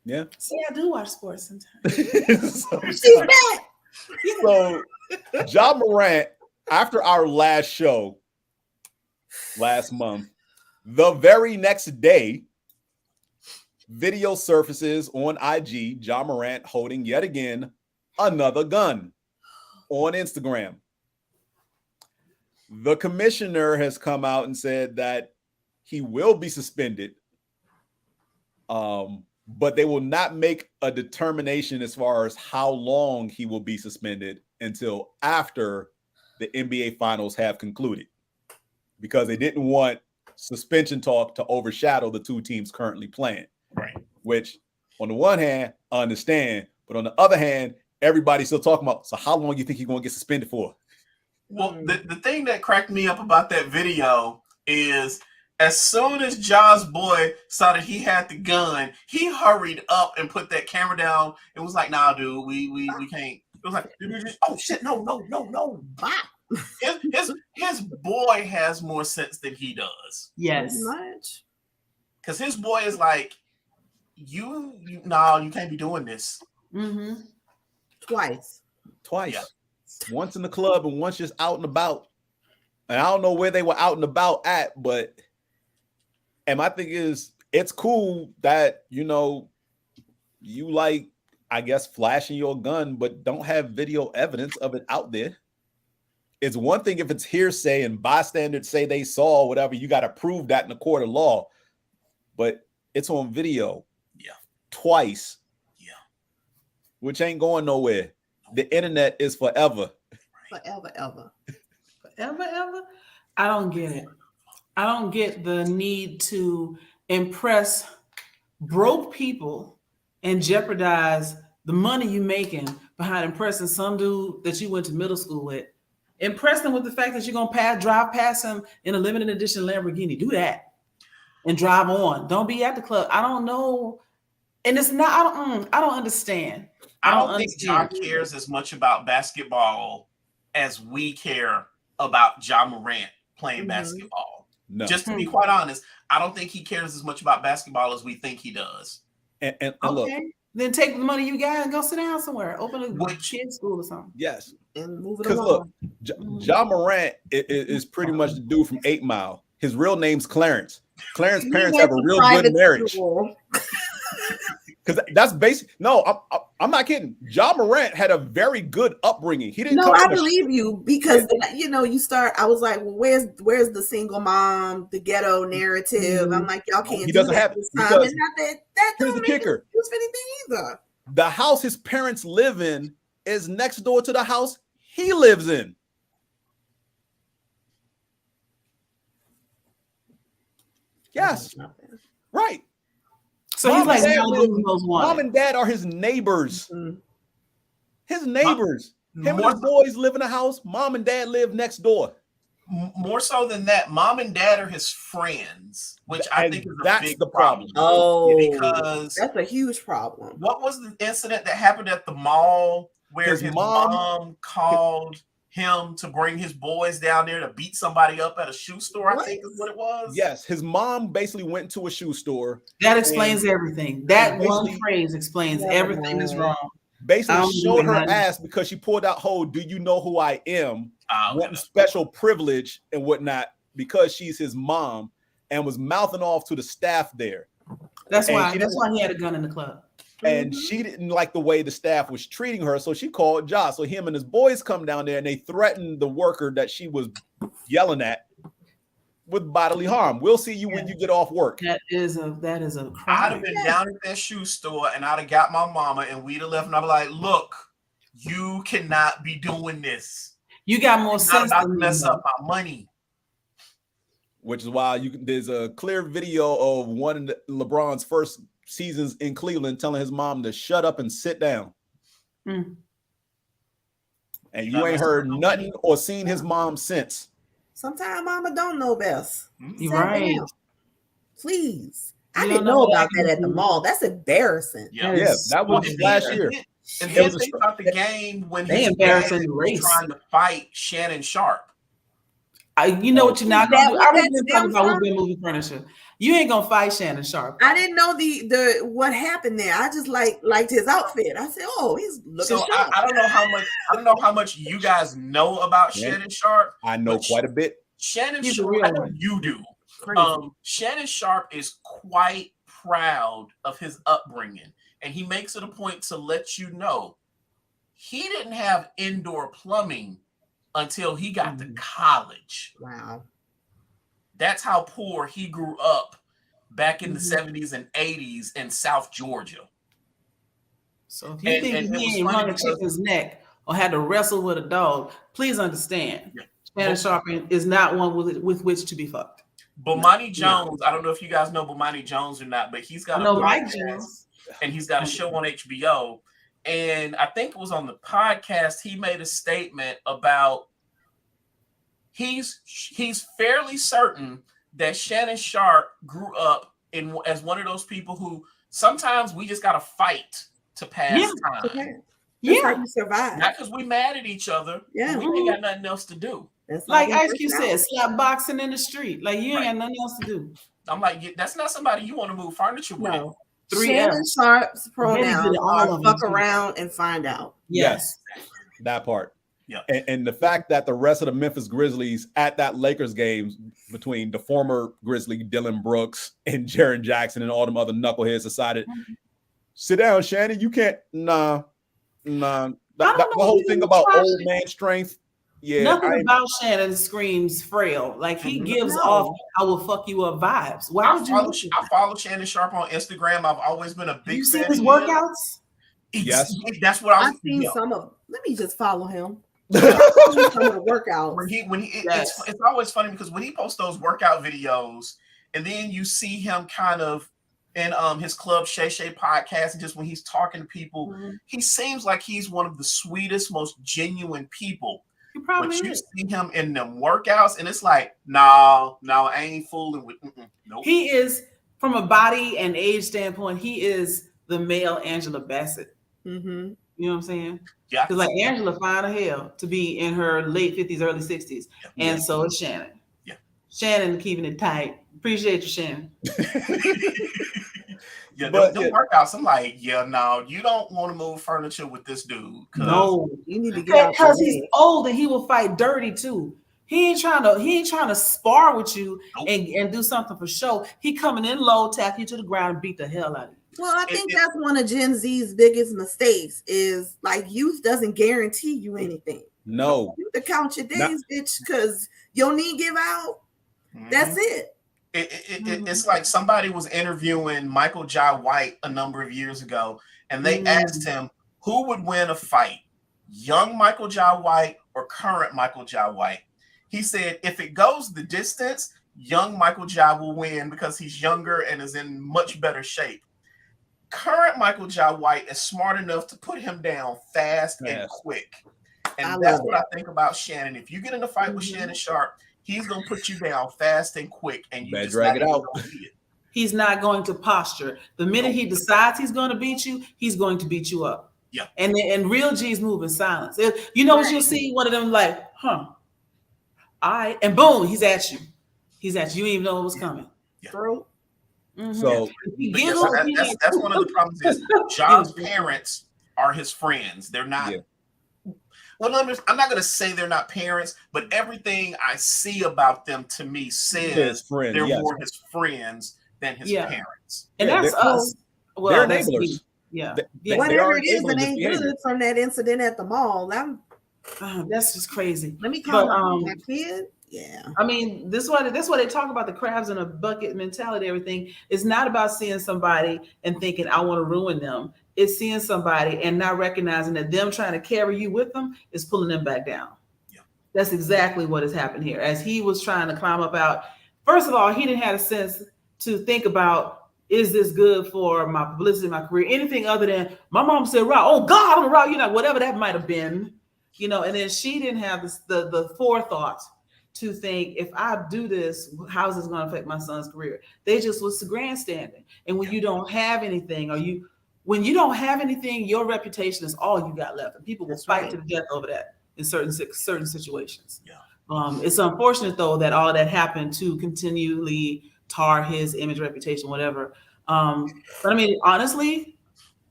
Yeah. See, I do watch sports sometimes. So Ja Morant, after our last show last month, the very next day, video surfaces on IG, Ja Morant holding yet again another gun on Instagram. The commissioner has come out and said that he will be suspended, but they will not make a determination as far as how long he will be suspended until after the NBA finals have concluded, because they didn't want suspension talk to overshadow the 2 teams currently playing. Right. Which, on the one hand, I understand, but on the other hand, everybody's still talking about, so how long do you think you're going to get suspended for? Well, the thing that cracked me up about that video is as soon as Ja's boy saw that he had the gun, he hurried up and put that camera down and was like, nah, dude, we can't. It was like, oh, shit, no. His boy has more sense than he does. Yes. Much. Because his boy is like, you can't be doing this. Mm-hmm. Twice. Yeah. Once in the club and once just out and about. And I don't know where they were out and about at, but and my thing is, it's cool that, you like, I guess, flashing your gun, but don't have video evidence of it out there. It's one thing if it's hearsay and bystanders say they saw whatever, you got to prove that in a court of law. But it's on video. Yeah. Twice. Yeah. Which ain't going nowhere. The internet is forever. Forever, ever. Forever, ever? I don't get it. I don't get the need to impress broke people and jeopardize the money you making behind impressing some dude that you went to middle school with. Impress them with the fact that you're gonna drive past him in a limited edition Lamborghini. Do that and drive on. Don't be at the club. I don't know, and it's not. I don't understand. I don't think Ja cares as much about basketball as we care about Ja Morant playing basketball. No. Just to be quite honest, I don't think he cares as much about basketball as we think he does. And okay. Look, then take the money you got and go sit down somewhere. Open a kid's school or something. Yes. And move it Because along. look, Ja Morant is pretty much the dude from 8 Mile. His real name's Clarence. Clarence's parents have a real good marriage. Because that's basic. No, I'm not kidding. Ja Morant had a very good upbringing. He didn't. No, I believe you because you start. I was like, well, where's the single mom, the ghetto narrative? I'm like, y'all can't. He doesn't have this time. And not that here's the kicker. Use anything either. The house his parents live in is next door to the house he lives in. Yes, right. So he's like, Mom and Dad are his neighbors. Mm-hmm. His neighbors. Him and his boys live in a house. Mom and Dad live next door. More so than that, Mom and Dad are his friends, which I think is a big problem. Oh, because that's a huge problem. What was the incident that happened at the mall where his mom called him to bring his boys down there to beat somebody up at a shoe store? I think is what it was. Yes, his mom basically went to a shoe store. That explains everything. That one phrase explains everything that's wrong. Basically showed her ass because she pulled out whole, do you know who I am? Wanting special privilege and whatnot because she's his mom, and was mouthing off to the staff there. That's why he had a gun in the club. And she didn't like the way the staff was treating her, so she called Ja. So him and his boys come down there and they threatened the worker that she was yelling at with bodily harm. We'll see you when you get off work. That is a crime. I'd have been down at that shoe store and I'd have got my mama and we'd have left and I'd be like, look, you cannot be doing this. You got more sense than mess up my money. which is why there's a clear video of one of LeBron's first seasons in Cleveland telling his mom to shut up and sit down. And you ain't heard nothing or seen his mom since. Sometimes mama don't know best. You're right. Please. I didn't know about that at the mall. That's embarrassing. Yeah, that was last year. And then think about the game when he was trying to fight Shannon Sharp. You know what you're not gonna do? I was just talking about we've been moving furniture. You ain't gonna fight Shannon Sharp. I didn't know the what happened there. I just liked his outfit. I said, "Oh, he's looking sharp." I don't know how much you guys know about Shannon Sharp. I know quite a bit. Shannon Sharp, I know you do. Shannon Sharp is quite proud of his upbringing, and he makes it a point to let you know he didn't have indoor plumbing until he got to college. Wow. That's how poor he grew up back in the 70s and 80s in South Georgia. So if you think he ain't run a chicken's neck or had to wrestle with a dog, please understand, Shannon Sharp is not one with which to be fucked. Bomani Jones, I don't know if you guys know Bomani Jones or not, but he's got a podcast and he's got a show on HBO. And I think it was on the podcast, he made a statement about he's fairly certain that Shannon Sharp grew up as one of those people who sometimes we just got to fight to pass time. That's how you survive. Not because we mad at each other. Yeah. We ain't got nothing else to do. That's like Ice Cube said, slap boxing in the street. Like you ain't got nothing else to do. I'm like, that's not somebody you want to move furniture with. No. Shannon Sharp's pronouns are fuck around and find out. Yes. That part. Yeah. And the fact that the rest of the Memphis Grizzlies at that Lakers game between the former Grizzly Dylan Brooks and Jaren Jackson and all them other knuckleheads decided, sit down, Shannon. You can't. Nah. The whole thing about old man strength. Yeah. Nothing about Shannon screams frail. Like he gives off I will fuck you up vibes. Why would you? I follow Shannon Sharp on Instagram. I've always been a big fan. You seen his workouts? Yes. That's what I've seen some of. Let me just follow him. Some of the workouts. It's always funny because when he posts those workout videos and then you see him kind of in his Club Shay Shay podcast and just when he's talking to people, he seems like he's one of the sweetest, most genuine people. But you see him in them workouts and it's like, no, I ain't fooling with nope. He is, from a body and age standpoint, he is the male Angela Bassett. You know what I'm saying? Yeah. Because like Angela fine as hell to be in her late 50s, early 60s. Yeah. And so is Shannon. Yeah. Shannon keeping it tight. Appreciate you, Shannon. The workouts, I'm like, no, you don't want to move furniture with this dude. No, you need to get out because he's old and he will fight dirty too. He ain't trying to spar with you and do something for show. He coming in low, tap you to the ground, and beat the hell out of you. Well, I think that's one of Gen Z's biggest mistakes is like youth doesn't guarantee you anything. No. You have to count your days, bitch, because your knee give out. That's it. It's like somebody was interviewing Michael Jai White a number of years ago, and they asked him who would win a fight, young Michael Jai White or current Michael Jai White. He said, if it goes the distance, young Michael Jai will win because he's younger and is in much better shape. Current Michael Jai White is smart enough to put him down fast and quick. And that's what I think about Shannon. If you get in a fight with Shannon Sharp, he's going to put you down fast and quick. And you just drag it out. He's not going to posture. The minute he decides he's going to beat you, he's going to beat you up. Yeah. And real G's move in silence. You know what you'll see? One of them like, all right. And boom, he's at you. You didn't even know it was coming. Yeah. Bro. So that's one of the problems is John's parents are his friends. They're not. Yeah. Well, I'm not going to say they're not parents, but everything I see about them to me says they're more his friends than his parents. And that's us. Well, they're enablers. Whatever it is, it ain't good from that incident at the mall. That's just crazy. Let me call my kid. Yeah. I mean, that's why they talk about the crabs in a bucket mentality, everything. It's not about seeing somebody and thinking, I want to ruin them. It's seeing somebody and not recognizing that them trying to carry you with them is pulling them back down. Yeah. That's exactly what has happened here. As he was trying to climb up out, First of all, he didn't have a sense to think about, is this good for my publicity, my career, anything other than my mom said, "Route, oh God, I'm a route," whatever that might have been, and then she didn't have the forethought to think, if I do this, how's this going to affect my son's career? They just was grandstanding. And when you don't have anything, when you don't have anything, your reputation is all you got left, and people will fight to the death over that in certain situations. Yeah. It's unfortunate though that all that happened to continually tar his image, reputation, whatever. But I mean, honestly,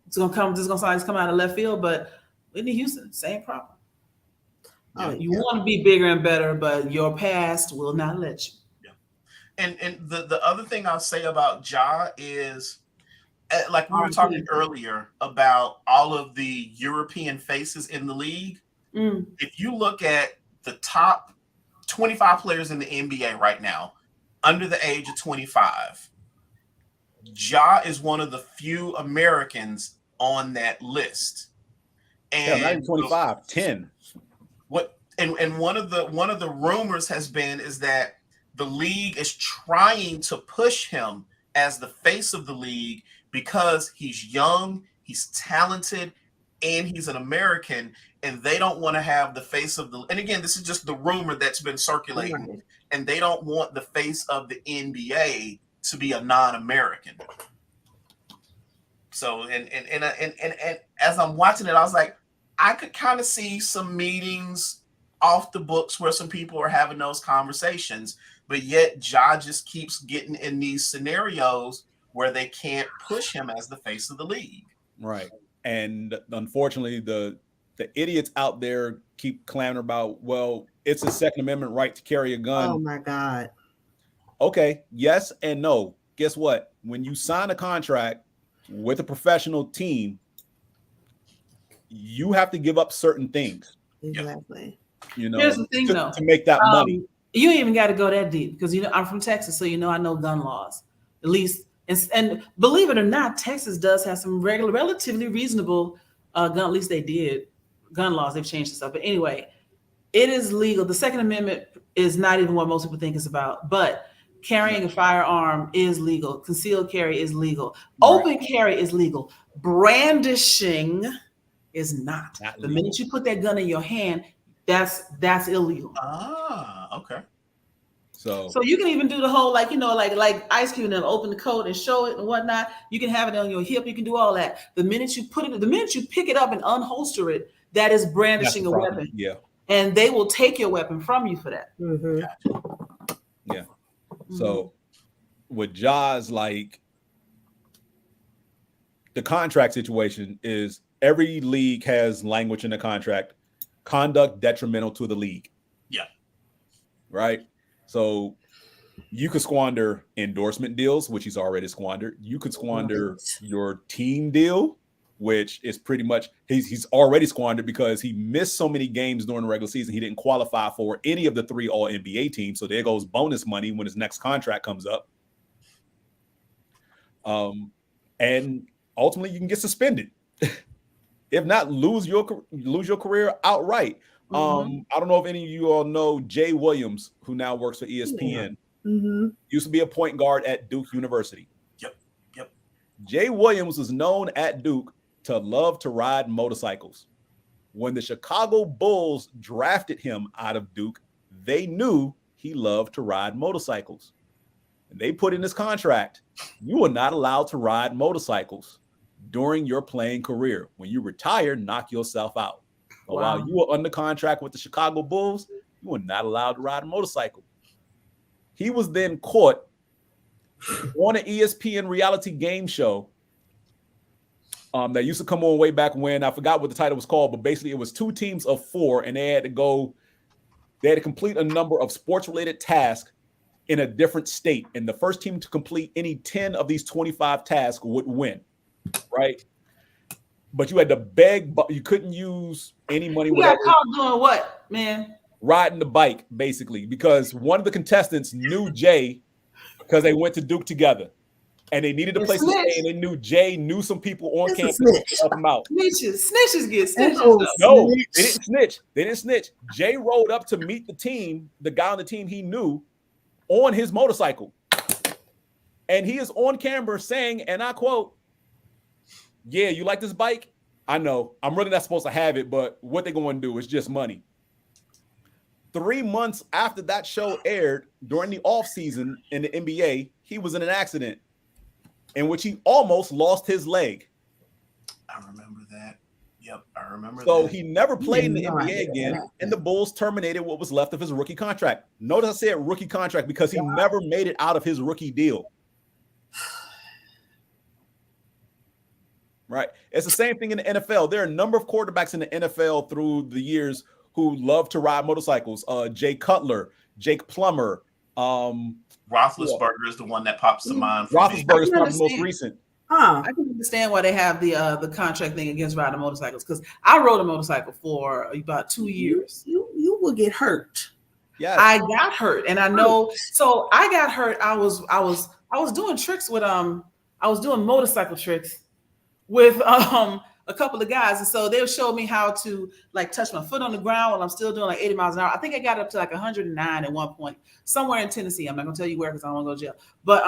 this is gonna come out of left field, but Whitney Houston, same problem. You want to be bigger and better, but your past will not let you. Yeah. And the other thing I'll say about Ja is, like we were talking earlier about all of the European faces in the league. If you look at the top 25 players in the NBA right now, under the age of 25, Ja is one of the few Americans on that list. And not even 25, 10. And one of the rumors has been is that the league is trying to push him as the face of the league because he's young, he's talented, and he's an American, and they don't want to have the face of the, and again, this is just the rumor that's been circulating, and they don't want the face of the NBA to be a non-American. So, and as I'm watching it, I was like, I could kind of see some meetings off the books where some people are having those conversations, but yet Ja just keeps getting in these scenarios where they can't push him as the face of the league. Right. And unfortunately, the idiots out there keep clamoring about, well, it's a Second Amendment right to carry a gun. Oh my God. Okay, yes and no. Guess what? When you sign a contract with a professional team, you have to give up certain things. Exactly. Here's the thing, though, to make that money. You ain't even got to go that deep, because I'm from Texas, so I know gun laws, at least. And believe it or not, Texas does have some relatively reasonable gun. At least they did gun laws. They've changed stuff, but anyway, it is legal. The Second Amendment is not even what most people think it's about, but carrying a firearm is legal. Concealed carry is legal. Open carry is legal. Brandishing is not. The minute you put that gun in your hand, that's illegal. Okay. So you can even do the whole, like Ice Cube and them, open the coat and show it and whatnot. You can have it on your hip. You can do all that. The minute you pick it up and unholster it, that is brandishing a weapon. Yeah. And they will take your weapon from you for that. Mm-hmm. Yeah. So with Ja's, like, the contract situation is every league has language in the contract, conduct detrimental to the league. Yeah. Right. So you could squander endorsement deals, which he's already squandered. You could squander your team deal, which is pretty much he's already squandered because he missed so many games during the regular season. He didn't qualify for any of the 3 All-NBA teams. So there goes bonus money when his next contract comes up. And ultimately you can get suspended. If not, lose your career outright. I don't know if any of you all know Jay Williams, who now works for ESPN. Used to be a point guard at Duke University. Yep. Jay Williams was known at Duke to love to ride motorcycles. When the Chicago Bulls drafted him out of Duke, they knew he loved to ride motorcycles. And they put in his contract, you are not allowed to ride motorcycles during your playing career. When you retire, knock yourself out. But while you were under contract with the Chicago Bulls, you were not allowed to ride a motorcycle. He was then caught on an ESPN reality game show that used to come on way back when. I forgot what the title was called, but basically it was 2 teams of 4, and they had to complete a number of sports-related tasks in a different state. And the first team to complete any 10 of these 25 tasks would win, right? But you had to beg, but you couldn't use any money. You got caught doing what, man? Riding the bike, basically, because one of the contestants knew Jay because they went to Duke together, and they needed a place to stay, and they knew Jay knew some people on campus to help him out. Snitches get snitches. No, they didn't snitch. Jay rolled up to meet the team, the guy on the team he knew, on his motorcycle. And he is on camera saying, and I quote, "Yeah, you like this bike? I know. I'm really not supposed to have it, but what they're going to do is just money." 3 months after that show aired, during the offseason in the NBA, he was in an accident in which he almost lost his leg. I remember that. Yep, I remember so that. He never played in the NBA again, and the Bulls terminated what was left of his rookie contract. Notice I said rookie contract because he never made it out of his rookie deal. Right. It's the same thing in the NFL. There are a number of quarterbacks in the NFL through the years who love to ride motorcycles. Jay Cutler, Jake Plummer. Roethlisberger is the one that pops to mind. Roethlisberger is probably the most recent. I can understand why they have the contract thing against riding motorcycles, because I rode a motorcycle for about 2 years. You will get hurt. Yeah, I got hurt, and I know. So I got hurt. I was doing tricks with I was doing motorcycle tricks with a couple of guys, and so they showed me how to like touch my foot on the ground while I'm still doing like 80 miles an hour. I think I got up to like 109 at one point, somewhere in Tennessee. I'm not gonna tell you where because I don't want to go to jail. But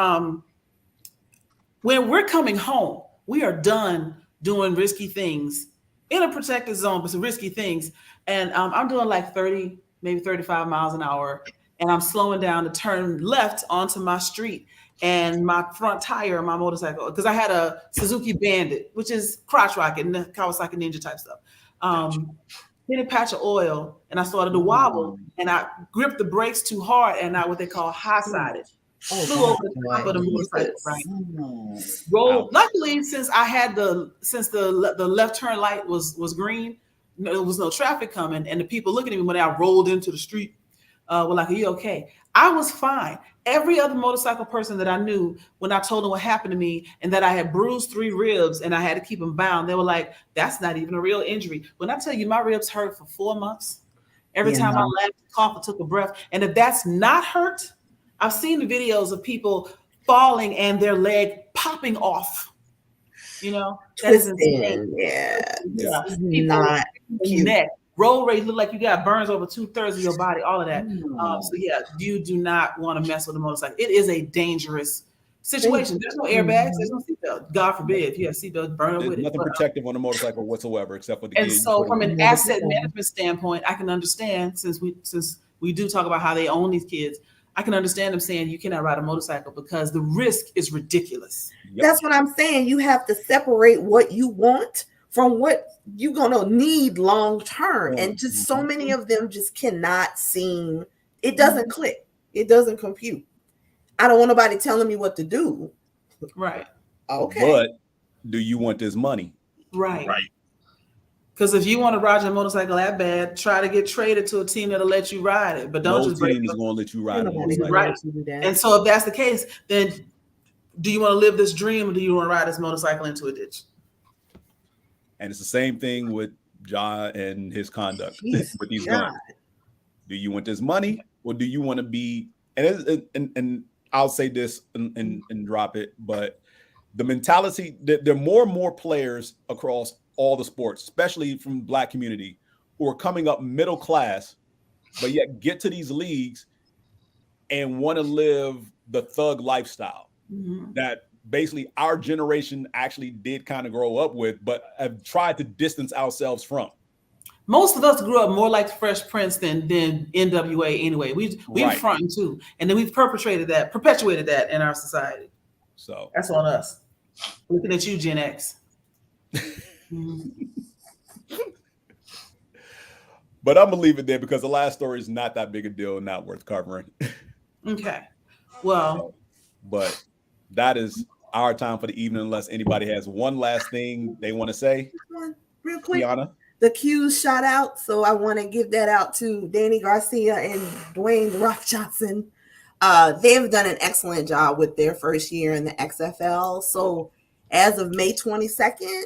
when we're coming home, we are done doing risky things in a protected zone, but some risky things. And I'm doing like 30, maybe 35 miles an hour, and I'm slowing down to turn left onto my street. And my front tire of my motorcycle, because I had a Suzuki Bandit, which is crotch rocket and Kawasaki Ninja type stuff. Hit a patch of oil, and I started to wobble, and I gripped the brakes too hard, and I what they call high-sided. Flew over the top of the motorcycle, right? Rolled. Luckily, since the left turn light was green, there was no traffic coming, and the people looking at me when I rolled into the street were like, "Are you okay?" I was fine. Every other motorcycle person that I knew, when I told them what happened to me and that I had bruised 3 ribs and I had to keep them bound, they were like, "That's not even a real injury." When I tell you my ribs hurt for 4 months, every time I laughed, coughed, or took a breath, and if that's not hurt, I've seen the videos of people falling and their leg popping off. You know, that is insane. Yeah. People Not cute. neck. Roll rage look like you got burns over 2/3 of your body, all of that. So yeah, you do not want to mess with a motorcycle. It is a dangerous situation. There's no airbags, there's no seatbelt. God forbid if you have seatbelt, burn up with it. Nothing protective on a motorcycle whatsoever, except for the and so from an asset management standpoint, I can understand since we do talk about how they own these kids. I can understand them saying you cannot ride a motorcycle because the risk is ridiculous. Yep. That's what I'm saying. You have to separate what you want from what you're going to need long term. And just so many of them just cannot seem, it doesn't click. It doesn't compute. I don't want nobody telling me what to do. Right. Okay. But do you want this money? Right. Because if you want to ride your motorcycle that bad, try to get traded to a team that'll let you ride it. But don't just break it. No team is going to let you ride a motorcycle. Right. And so if that's the case, then do you want to live this dream or do you want to ride this motorcycle into a ditch? And it's the same thing with John and his conduct with these guns. Do you want this money or do you want to be, and I'll say this and drop it, but the mentality that there are more and more players across all the sports, especially from the Black community, who are coming up middle class, but yet get to these leagues and want to live the thug lifestyle that basically our generation actually did kind of grow up with, but have tried to distance ourselves from. Most of us grew up more like Fresh Prince than NWA anyway. We fronting too. And then we've perpetuated that in our society. So that's on us. Looking at you, Gen X. But I'm gonna leave it there because the last story is not that big a deal, not worth covering. Okay. Well, but that is our time for the evening, unless anybody has one last thing they want to say. Real quick, Qiana? The Q's shout out. So I want to give that out to Danny Garcia and Dwayne The Rock Johnson. They've done an excellent job with their first year in the XFL. So as of May 22nd,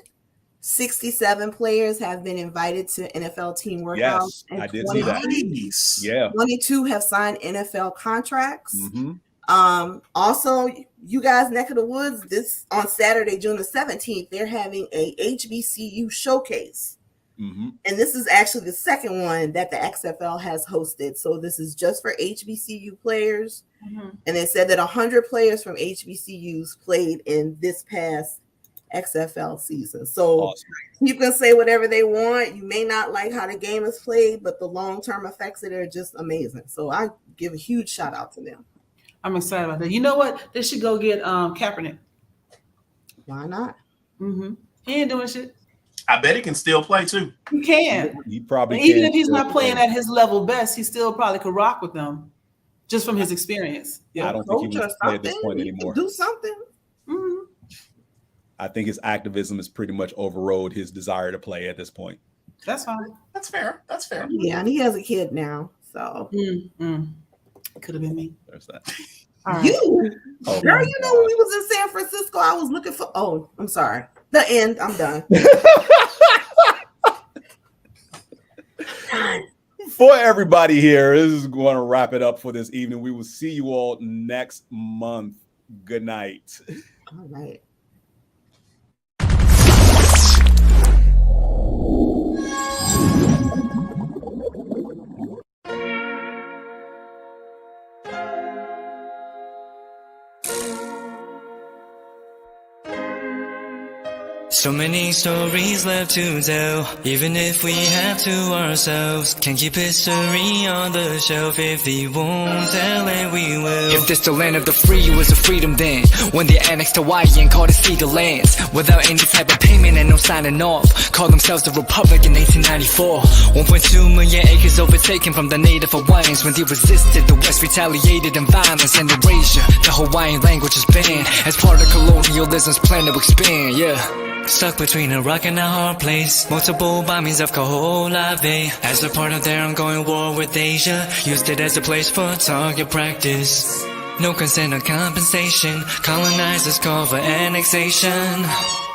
67 players have been invited to NFL team workouts. Yes, I did see that. Yeah. 22 have signed NFL contracts. Also, you guys neck of the woods, this on Saturday, June the 17th, they're having a HBCU showcase. And this is actually the second one that the XFL has hosted. So this is just for HBCU players. And it said that 100 players from HBCUs played in this past XFL season. So you can say whatever they want. You may not like how the game is played, but the long-term effects of it are just amazing. So I give a huge shout out to them. I'm excited about that. You know what? They should go get Kaepernick. Why not? He ain't doing shit. I bet he can still play too. He can. He probably even can if he's not playing at his level best, he still probably could rock with them, just from his experience. I don't think he wants to play at this point anymore. Do something. I think his activism has pretty much overrode his desire to play at this point. That's fine. That's fair. That's fair. Yeah, and he has a kid now, so could have been me. There's that. Right. You, girl, you know when we was in San Francisco, I was looking for. Oh, I'm sorry. The end. I'm done. For everybody here, this is going to wrap it up for this evening. We will see you all next month. Good night. All right. So many stories left to tell, even if we have to ourselves. Can't keep history on the shelf if we won't tell it, we will. If this the land of the free, it was a freedom then. When they annexed Hawaii and called it Cedar Lands. Without any type of payment and no signing off. Called themselves the Republic in 1894. 1.2 million acres overtaken from the native Hawaiians. When they resisted, the West retaliated in violence and erasure. The Hawaiian language is banned as part of colonialism's plan to expand, Stuck between a rock and a hard place. Multiple bombings of Kaho'olawe. As a part of their ongoing war with Asia, used it as a place for target practice. No consent or compensation. Colonizers call for annexation.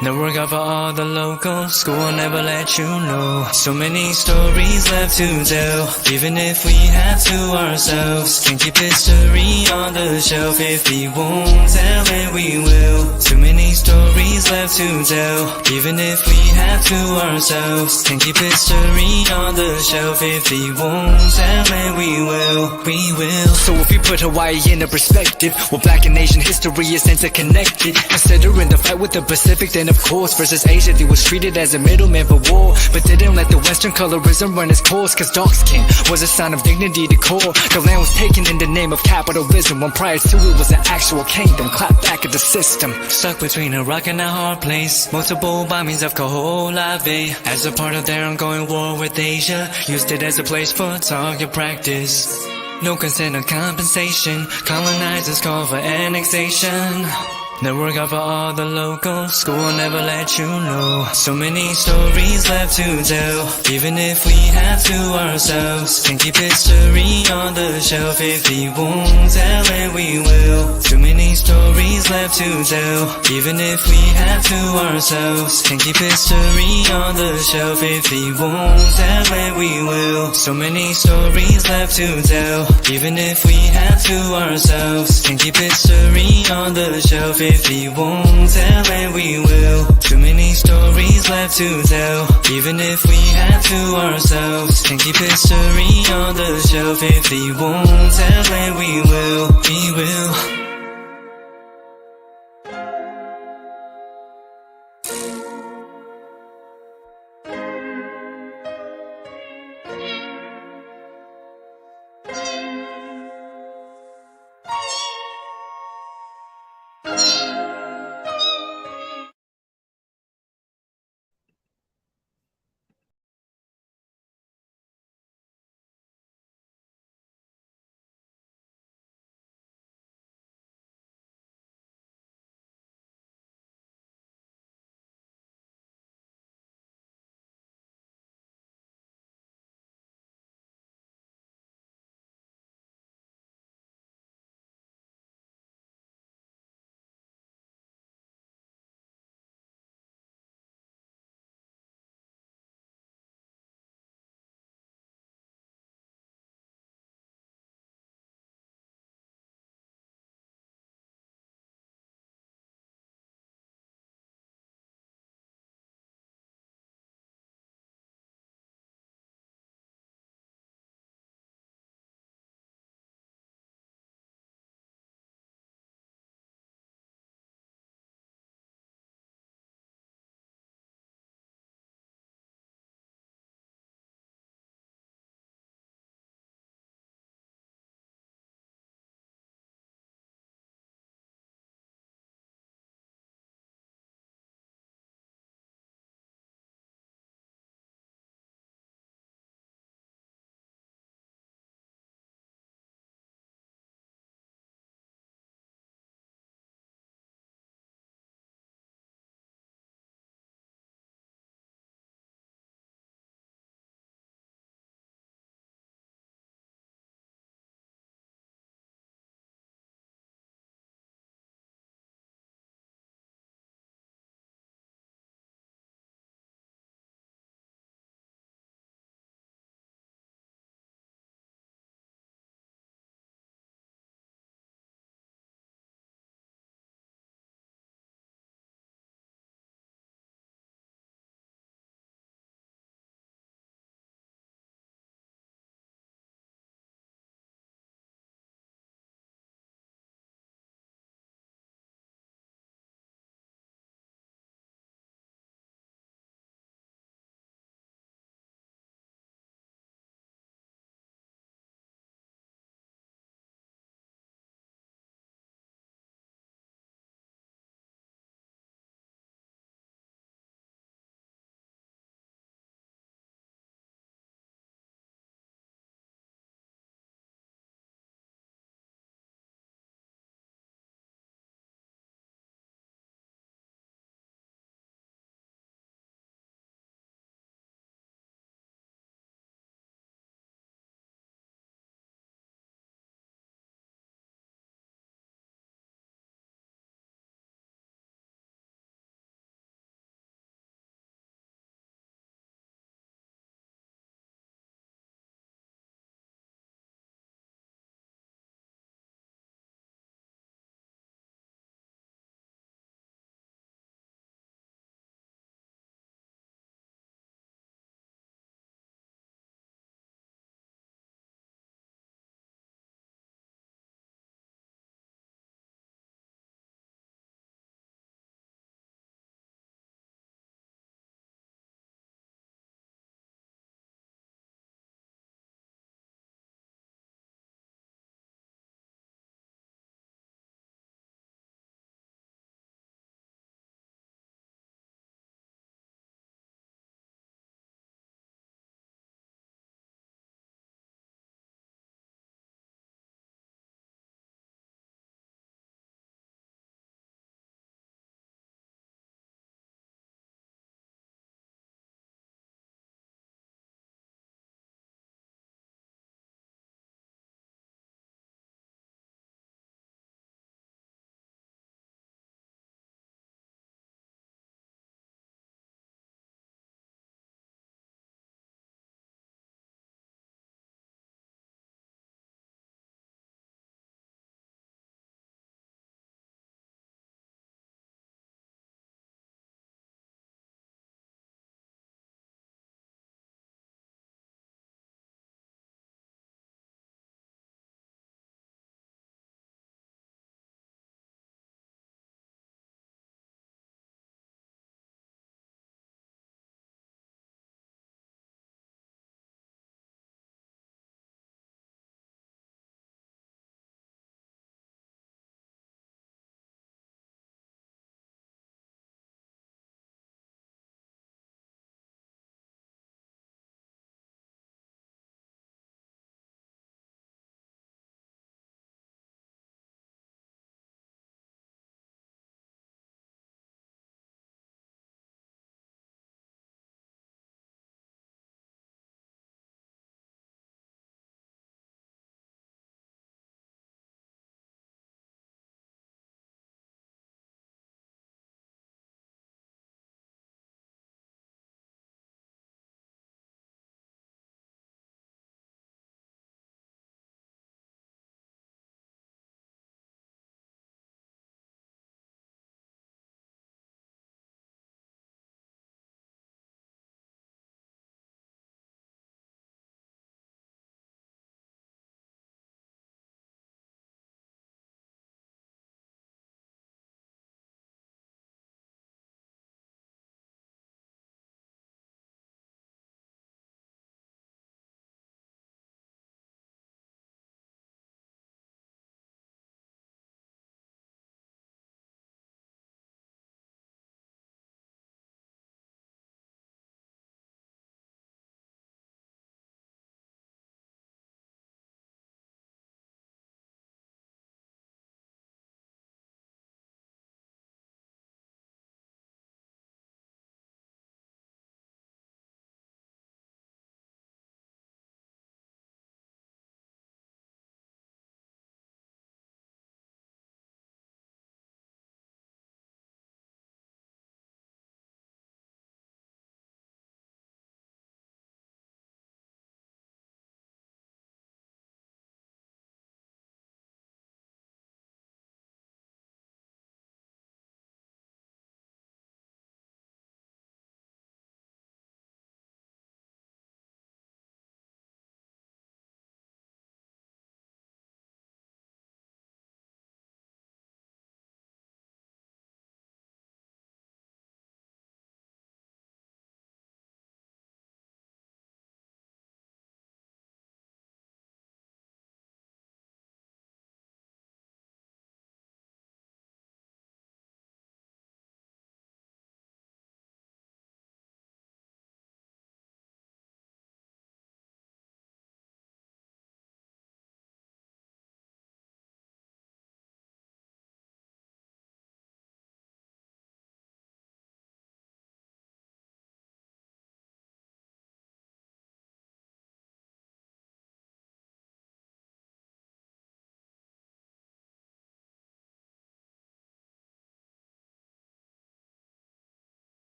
No regard for all the locals. School will never let you know. So many stories left to tell, even if we have to ourselves. Can't keep history on the shelf. If we won't tell it, we will. Too many stories left to tell, even if we have to ourselves. Can't keep history on the shelf. If we won't tell it, we will. We will. So if we put Hawaii in a perspective, well, Black and Asian history is interconnected. Considering the fight with the Pacific, then of course versus Asia, they was treated as a middleman for war, but didn't let the Western colorism run its course. Cause dark skin was a sign of dignity to core. The land was taken in the name of capitalism, when prior to it was an actual kingdom. Clap back at the system. Stuck between a rock and a hard place. Multiple bombings of Kaho'olawe. As a part of their ongoing war with Asia, used it as a place for target practice. No consent or compensation. Colonizers call for annexation. No regard for all the locals. School will never let you know. So many stories left to tell, even if we have to ourselves. Can't keep history on the shelf. If we won't tell it, we will. Too many stories left to tell, even if we have to ourselves. Can't keep history on the shelf. If we won't tell it, we will. So many stories left to tell, even if we have to ourselves. Can't keep history on the shelf. If we won't tell it, we will. Too many stories left to tell, even if we have to ourselves. Can't keep history on the shelf. If we won't tell it, we will. We will.